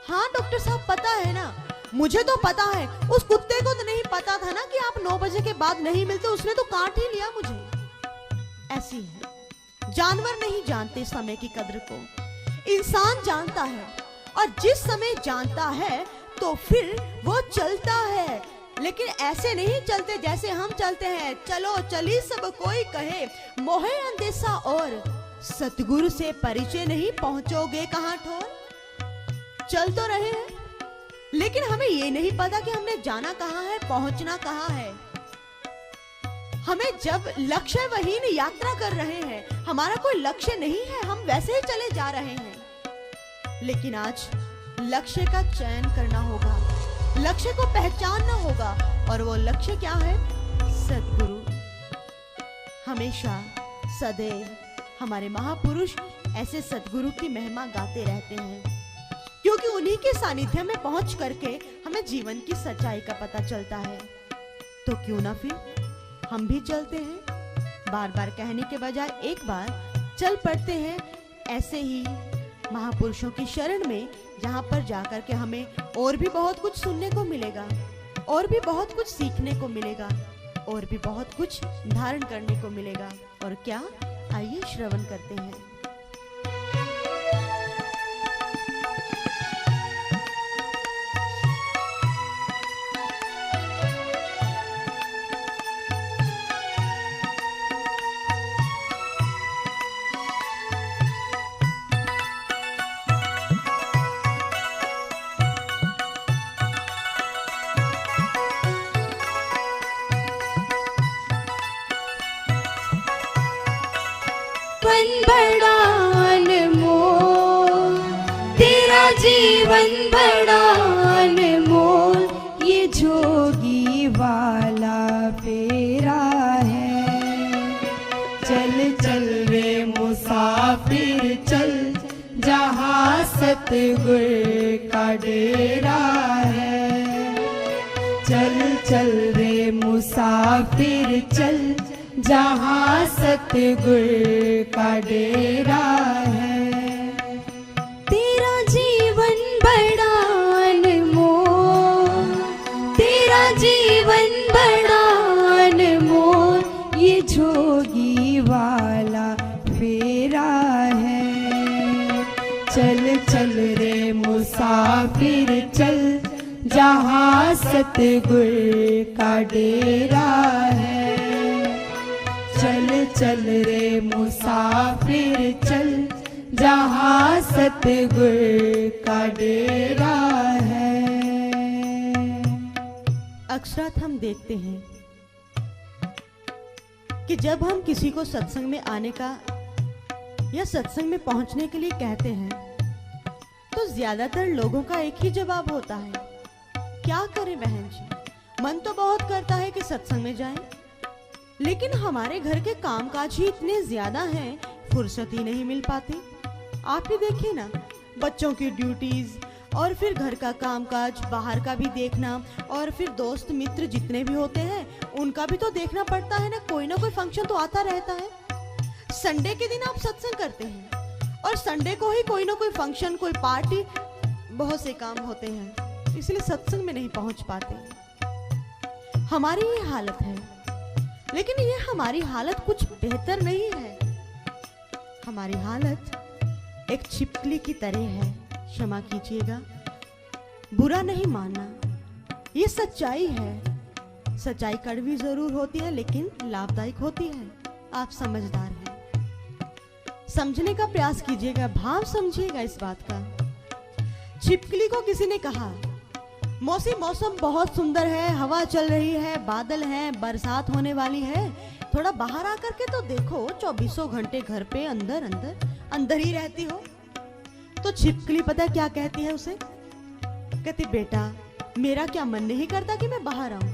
हाँ डॉक्टर साहब, पता है ना, मुझे तो पता है, उस कुत्ते को तो नहीं पता था ना कि आप 9 बजे के बाद नहीं मिलते, उसने तो काट ही लिया मुझे। ऐसी है, जानवर नहीं जानते समय की कद्र को, इंसान जानता है, और जिस समय जानता है तो फिर वो चलता है। लेकिन ऐसे नहीं चलते जैसे हम चलते हैं, चलो चली सब कोई कहे, मोहे अंदेशा और सतगुरु से परिचय नहीं, पहुंचोगे कहां ठोर। चल तो रहे हैं लेकिन हमें ये नहीं पता कि हमने जाना कहां है, पहुंचना कहां है। हमें जब लक्ष्य वहीन यात्रा कर रहे हैं, हमारा कोई लक्ष्य नहीं है, हम वैसे ही चले जा रहे हैं। लेकिन आज लक्ष्य का चयन करना होगा, लक्ष्य को पहचानना होगा, और वो लक्ष्य क्या है? सद्गुरु। हमेशा सदैव हमारे महापुरुष ऐसे सद्गुरु की महिमा गाते रहते हैं, क्योंकि उन्हीं के सानिध्य में पहुंच करके हमें जीवन की सच्चाई का पता चलता है। तो क्यों ना फिर हम भी चलते हैं, बार बार कहने के बजाय एक बार चल पड़ते हैं ऐसे ही महापुरुषों की शरण में, जहां पर जाकर के हमें और भी बहुत कुछ सुनने को मिलेगा, और भी बहुत कुछ सीखने को मिलेगा, और भी बहुत कुछ धारण करने को मिलेगा। और क्या, आइए श्रवण करते हैं।
जीवन बड़ा अनमोल, ये जोगी वाला फेरा है। चल चल रे मुसाफिर चल, जहाँ सतगुर का डेरा है। चल चल रे मुसाफिर चल, जहाँ सतगुर का डेरा है। तेरा जीवन बड़ा अनमोल, तेरा जीवन बड़ा अनमोल, ये जोगी वाला फेरा है। चल चल रे मुसाफिर चल, जहाँ सतगुर का डेरा है। चल चल रे मुसाफिर चल, जहाँ सतगुर का डेरा है।
अक्सर हम देखते हैं कि जब हम किसी को सत्संग में आने का या सत्संग में पहुंचने के लिए कहते हैं तो ज्यादातर लोगों का एक ही जवाब होता है, क्या करें बहन जी, मन तो बहुत करता है कि सत्संग में जाएं, लेकिन हमारे घर के कामकाज ही इतने ज्यादा हैं, फुर्सत ही नहीं मिल पाती। आप ही देखिए ना, बच्चों की ड्यूटीज और फिर घर का कामकाज, बाहर का भी देखना, और फिर दोस्त मित्र जितने भी होते हैं उनका भी तो देखना पड़ता है ना, कोई ना कोई फंक्शन तो आता रहता है। संडे के दिन आप सत्संग करते हैं और संडे को ही कोई ना कोई फंक्शन, कोई पार्टी, बहुत से काम होते हैं, इसलिए सत्संग में नहीं पहुंच पाते। हमारी ये हालत है, लेकिन ये हमारी हालत कुछ बेहतर नहीं है। हमारी हालत एक छिपकली की तरह है, क्षमा कीजिएगा, बुरा नहीं मानना, ये सच्चाई है। सच्चाई कड़वी जरूर होती है लेकिन लाभदायक होती है। आप समझदार हैं, समझने का प्रयास कीजिएगा, भाव समझिएगा इस बात का। छिपकली को किसी ने कहा, मौसी मौसम बहुत सुंदर है, हवा चल रही है, बादल हैं, बरसात होने वाली है, थोड़ा बाहर आकर के तो देखो, 24 घंटे घर पे अंदर अंदर अंदर ही रहती हो। तो छिपकली पता है क्या कहती है उसे, कहती बेटा मेरा क्या मन नहीं करता कि मैं बाहर आऊं,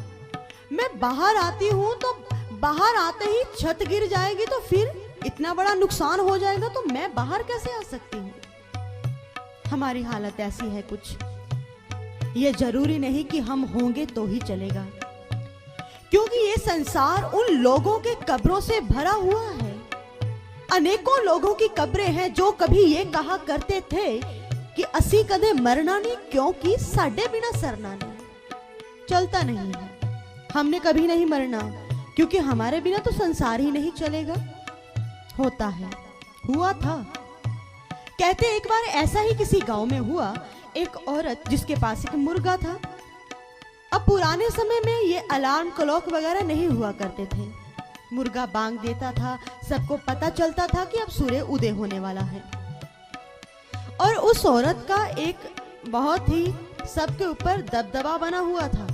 मैं बाहर आती हूं तो बाहर आते ही छत गिर जाएगी तो फिर इतना बड़ा नुकसान हो जाएगा, तो मैं बाहर कैसे आ सकती हूँ। हमारी हालत ऐसी है कुछ, ये जरूरी नहीं कि हम होंगे तो ही चलेगा, क्योंकि ये संसार उन लोगों के कब्रों से भरा हुआ है। अनेकों लोगों की कब्रें हैं जो कभी ये कहा करते थे कि असी कदे मरना नहीं, क्योंकि साडे बिना सरना नहीं, चलता नहीं है। हमने कभी नहीं मरना, क्योंकि हमारे बिना तो संसार ही नहीं चलेगा। होता है, हुआ था। कहते एक बार ऐसा ही किसी गांव में हुआ, एक औरत जिसके पास एक मुर्गा था। अब पुराने समय में ये अलार्म क्लॉक वगैरह नहीं हुआ करते थे, मुर्गा बांग देता था, सबको पता चलता था कि अब सूर्य उदय होने वाला है। और उस औरत का एक बहुत ही सबके ऊपर दबदबा बना हुआ था।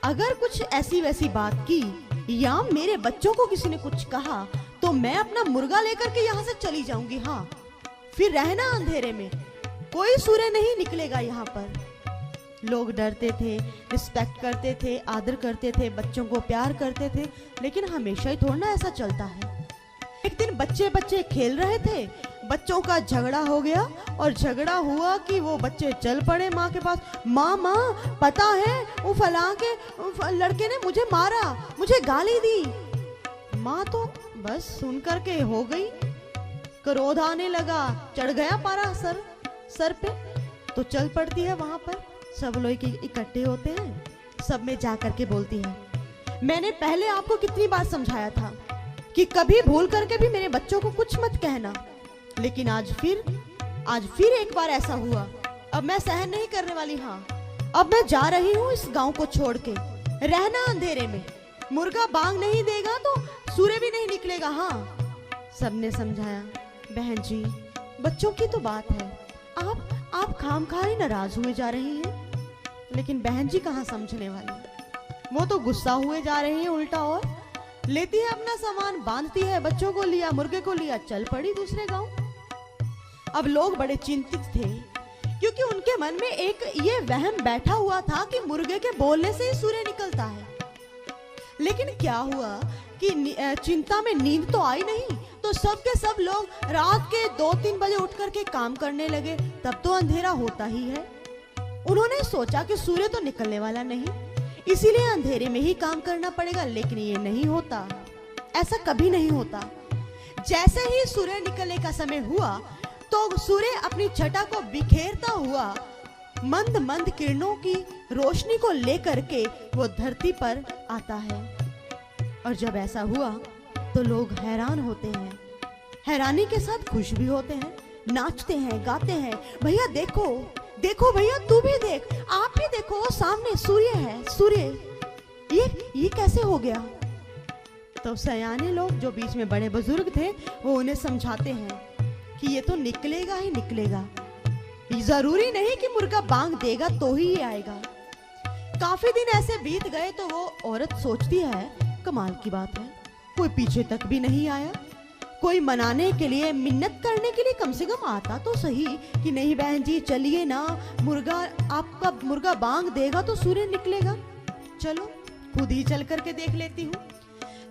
अगर कुछ ऐसी वैसी बात की या मेरे बच्चों को किसी ने कुछ कहा तो मैं अपना मुर्गा लेकर के यहाँ से चली जाऊंगी। हाँ, फिर रहना अंधेरे में, कोई सूर्य नहीं निकलेगा यहाँ पर। लोग डरते थे, रिस्पेक्ट करते थे, आदर करते थे, बच्चों को प्यार करते थे, लेकिन हमेशा ही थोड़ा ना ऐसा चलता है। एक दिन बच्चे खेल रहे थे, बच्चों का झगड़ा हो गया और झगड़ा हुआ कि वो बच्चे चल पड़े माँ के पास। माँ पता है वो फलां के लड़के ने मुझे मारा, मुझे गाली दी। माँ तो बस सुन करके हो गई, क्रोध आने लगा, चढ़ गया पारा सर पे, तो चल पड़ती है। वहां पर सब लोग इकट्ठे होते हैं, सब में जा करके बोलती है, मैंने पहले आपको कितनी बार समझाया था कि कभी भूल करके भी मेरे बच्चों को कुछ मत कहना, लेकिन आज फिर एक बार ऐसा हुआ, अब मैं सहन नहीं करने वाली। हाँ, अब मैं जा रही हूँ इस गांव को छोड़ के, रहना अंधेरे में, मुर्गा बांग नहीं देगा तो सूर्य भी नहीं निकलेगा। हाँ, सबने समझाया, बहन जी बच्चों की तो बात है, आप खामखाई नाराज हुए जा रही हैं। लेकिन बहन जी कहाँ समझने वाली, वो तो गुस्सा हुए जा रही है उल्टा, और लेती है अपना सामान, बांधती है, बच्चों को लिया, मुर्गे को लिया, चल पड़ी दूसरे गांव। अब लोग बड़े चिंतित थे क्योंकि उनके मन में एक ये वहम बैठा हुआ था कि मुर्गे के बोलने से ही सूर्य निकलता है। लेकिन क्या हुआ कि चिंता में नींद तो आई नहीं, तो सब के सब लोग रात के 2-3 बजे उठ करके काम करने लगे। तब तो अंधेरा होता ही है। उन्होंने सोचा कि सूर्य तो निकलने वाला नहीं, इसीलिए अंधेरे में ही काम करना पड़ेगा। लेकिन ये नहीं होता, ऐसा कभी नहीं होता। जैसे ही सूर्य निकलने का समय हुआ तो सूर्य अपनी छटा को बिखेरता हुआ मंद मंद किरणों की रोशनी को लेकर के वो धरती पर आता है। और जब ऐसा हुआ तो लोग हैरान होते हैं, हैरानी के साथ खुश भी होते हैं, नाचते हैं, गाते हैं। भैया देखो देखो, भैया तू भी देख, आप भी देखो, वो सामने सूर्य है, सूर्य ये कैसे हो गया। तो सयाने लोग जो बीच में बड़े बुजुर्ग थे वो उन्हें समझाते हैं कि ये तो निकलेगा ही निकलेगा, जरूरी नहीं कि मुर्गा बांग देगा तो ही ये आएगा। काफी दिन ऐसे बीत गए तो वो औरत सोचती है कमाल की बात है, कोई पीछे तक भी नहीं आया, कोई मनाने के लिए, मिन्नत करने के लिए कम से कम आता तो सही कि नहीं बहन जी चलिए ना, मुर्गा आपका मुर्गा बांग देगा तो सूर्य निकलेगा, चलो खुद ही चल करके देख लेती हूँ।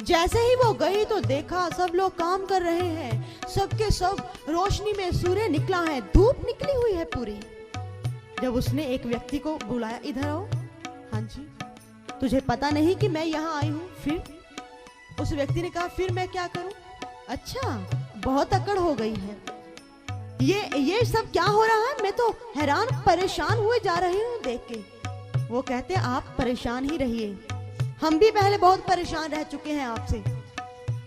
जैसे ही वो गई तो देखा सब लोग काम कर रहे हैं, सबके सब रोशनी में सूर्य निकला है, धूप निकली हुई है पूरी। जब उसने एक व्यक्ति को बुलाया, इधर आओ। हाँ जी, तुझे पता नहीं कि मैं यहाँ आई हूँ? फिर उस व्यक्ति ने कहा फिर मैं क्या करूँ? अच्छा, बहुत अकड़ हो गई है, ये सब क्या हो रहा है, मैं तो हैरान परेशान हुए जा रही हूँ देख के। वो कहते आप परेशान ही रहिए, हम भी पहले बहुत परेशान रह चुके हैं आपसे।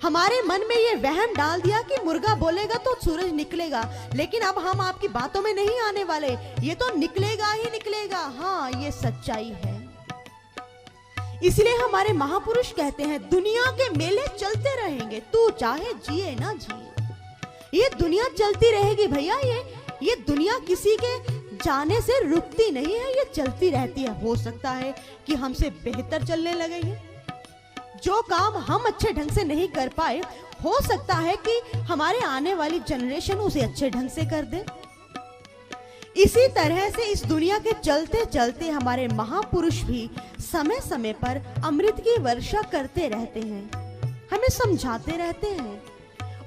हमारे मन में ये वहम डाल दिया कि मुर्गा बोलेगा तो सूरज निकलेगा, लेकिन अब हम आपकी बातों में नहीं आने वाले, ये तो निकलेगा ही निकलेगा। हाँ, ये सच्चाई है। इसलिए हमारे महापुरुष कहते हैं दुनिया के मेले चलते रहेंगे, तू चाहे जिए ना जिए, ये दुनिया चलती रहेगी भैया। ये दुनिया किसी के जाने से रुकती नहीं है, ये चलती रहती है। हो सकता है कि हमसे बेहतर चलने लगे ये, जो काम हम अच्छे ढंग से नहीं कर पाए, हो सकता है कि हमारे आने वाली जनरेशन उसे अच्छे ढंग से कर दे। इसी तरह से इस दुनिया के चलते चलते हमारे महापुरुष भी समय समय पर अमृत की वर्षा करते रहते हैं, हमें समझाते रहते हैं।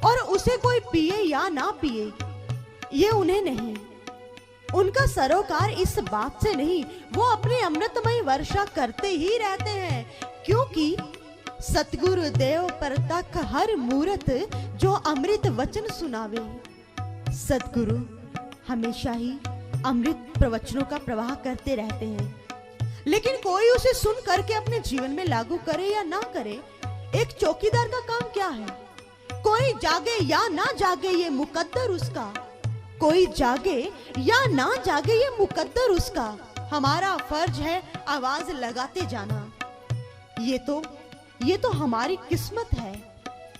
और उसे कोई पिए या ना पिए ये उन्हें नहीं, उनका सरोकार इस बात से नहीं, वो अपनी अमृतमय वर्षा करते ही रहते हैं। क्योंकि सतगुरु देव परतख हर मूरत, जो अमृत वचन सुनावे। सतगुरु हमेशा ही अमृत प्रवचनों का प्रवाह करते रहते हैं, लेकिन कोई उसे सुन करके अपने जीवन में लागू करे या ना करे, एक चौकीदार का काम क्या है? कोई जागे या ना जागे ये मुकद्दर उसका, कोई जागे या ना जागे ये मुकद्दर उसका। हमारा फर्ज है आवाज लगाते जाना। ये तो हमारी किस्मत है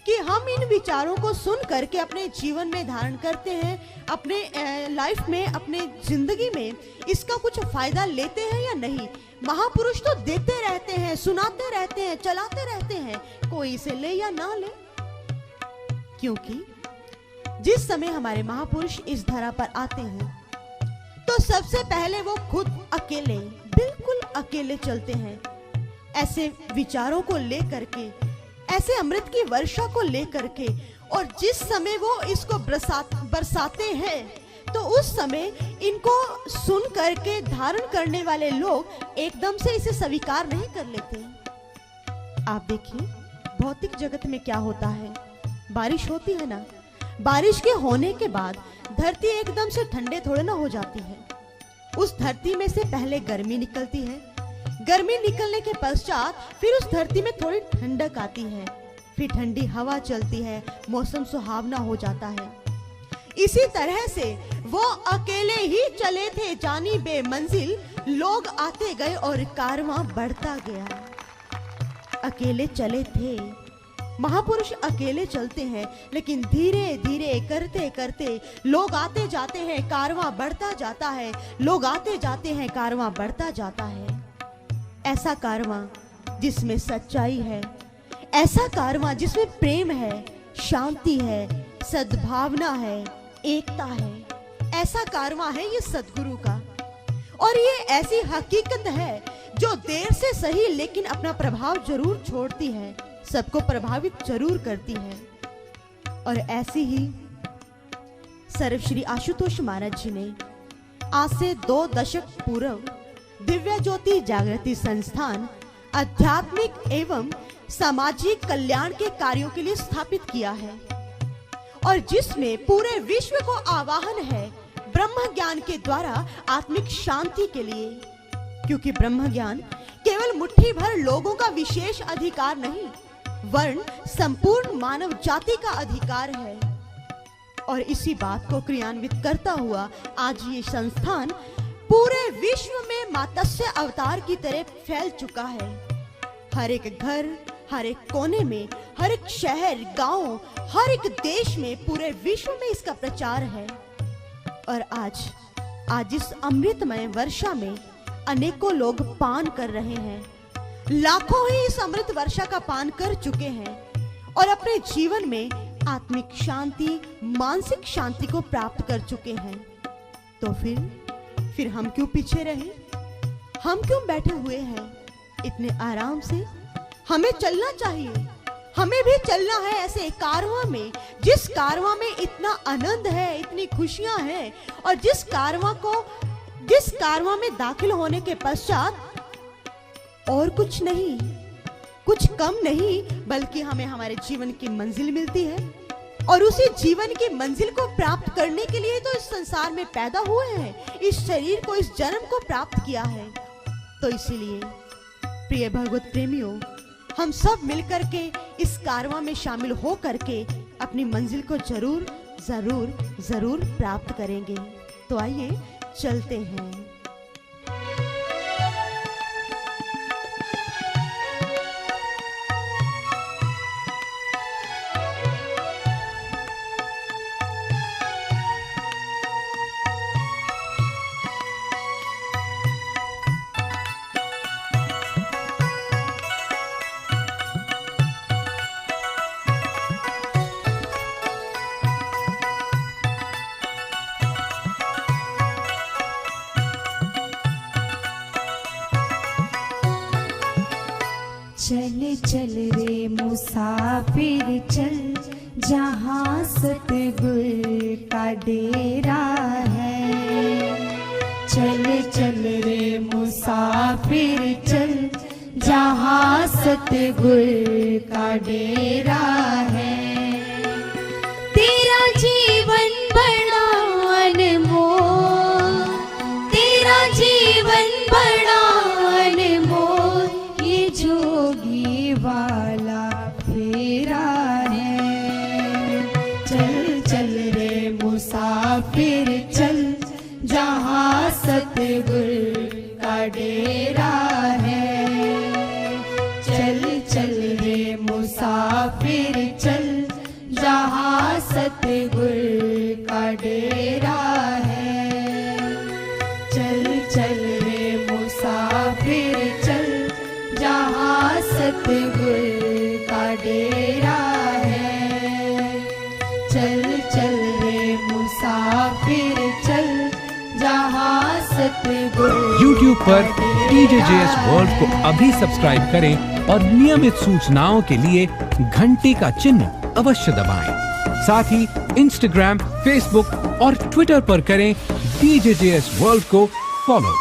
कि हम इन विचारों को सुन करके अपने जीवन में धारण करते हैं, अपने लाइफ में, अपने जिंदगी में इसका कुछ फायदा लेते हैं या नहीं। महापुरुष तो देते रहते हैं, सुनाते रहते हैं, चलाते रहते हैं, कोई इसे ले या ना ले। क्योंकि जिस समय हमारे महापुरुष इस धरा पर आते हैं तो सबसे पहले वो खुद अकेले, बिल्कुल अकेले चलते हैं, ऐसे विचारों को लेकर के, ऐसे अमृत की वर्षा को लेकर के। और जिस समय वो इसको बरसाते हैं तो उस समय इनको सुन करके धारण करने वाले लोग एकदम से इसे स्वीकार नहीं कर लेते। आप देखिए भौतिक जगत में क्या होता है, बारिश होती है ना, बारिश के होने के बाद धरती एकदम से ठंडे थोड़े ना हो जाती है। उस धरती में से पहले गर्मी निकलती है, गर्मी निकलने के पश्चात फिर उस धरती में थोड़ी ठंडक आती है, फिर ठंडी हवा चलती है, मौसम सुहावना हो जाता है। इसी तरह से वो अकेले ही चले थे जानी बेमंजिल, लोग आते गए और कारवां बढ़ता गया। अकेले चले थे, महापुरुष अकेले चलते हैं, लेकिन धीरे धीरे करते करते लोग आते जाते हैं, कारवां बढ़ता जाता है, लोग आते जाते हैं, कारवां बढ़ता जाता है। ऐसा कारवां जिसमें सच्चाई है, ऐसा कारवां जिसमें प्रेम है, शांति है, सद्भावना है, एकता है, ऐसा कारवां है ये सतगुरु का, और ये ऐसी हकीकत है जो देर से सही लेकिन अपना प्रभाव जरूर छोड़ती है, सबको प्रभावित जरूर करती है। और ऐसी ही सर्वश्री आशुतोष महाराज जी ने आज से 2 दशक पूर्व दिव्य ज्योति जागृति संस्थान आध्यात्मिक एवं सामाजिक कल्याण के कार्यों के लिए स्थापित किया है, और जिसमें पूरे विश्व को आवाहन है ब्रह्म ज्ञान के द्वारा आत्मिक शांति के लिए, क्योंकि ब्रह्म ज्ञान केवल मुट्ठी भर लोगों का विशेष अधिकार नहीं, वर्ण संपूर्ण मानव जाति का अधिकार है। और इसी बात को क्रियान्वित करता हुआ आज ये संस्थान पूरे विश्व में मातस्य अवतार की तरह फैल चुका है। हर एक घर, हर एक कोने में, हर एक शहर, गांव, हर एक देश में, पूरे विश्व में इसका प्रचार है। और आज इस अमृतमय वर्षा में अनेकों लोग पान कर रहे हैं, लाखों ही इस अमृत वर्षा का पान कर चुके हैं और अपने जीवन में आत्मिक शांति, मानसिक शांति को प्राप्त कर चुके हैं। तो फिर हम क्यों पीछे रहे? हम क्यों बैठे हुए हैं इतने आराम से? हमें चलना चाहिए, हमें भी चलना है ऐसे कारवां में, जिस कारवां में इतना आनंद है, इतनी खुशियां हैं, और जिस कारवां में दाखिल होने के पश्चात और कुछ नहीं, कुछ कम नहीं, बल्कि हमें हमारे जीवन की मंजिल मिलती है। और उसी जीवन की मंजिल को प्राप्त करने के लिए तो इस संसार में पैदा हुए हैं, इस शरीर को, इस जन्म को प्राप्त किया है। तो इसीलिए प्रिय भगवत प्रेमियों, हम सब मिलकर के इस कारवां में शामिल हो करके अपनी मंजिल को जरूर जरूर जरूर प्राप्त करेंगे। तो आइए चलते हैं।
चल चल रे मुसाफिर चल, जहाँ सतगुर का डेरा है। चल चल रे मुसाफिर चल, जहाँ सतगुर का डेरा है। तेरा जीवन बड़ा अनमोल, तेरा जीवन बड़ा अनमोल, ये जोगी वाला फेरा है। चल चल रे मुसाफिर चल, जहाँ सतगुर का डेरा है। चल चल रे मुसाफिर चल, जहाँ सतगुर का डेरा है। चल चल रे मुसाफिर चल, जहाँ सतगुर का डेरा है। चल चल रे मुसाफिर चल, जहाँ सतगुर।
YouTube पर DJJS वर्ल्ड को अभी सब्सक्राइब करें और नियमित सूचनाओं के लिए घंटी का चिन्ह अवश्य दबाएं। साथ ही Instagram, Facebook और Twitter पर करें DJJS वर्ल्ड को फॉलो।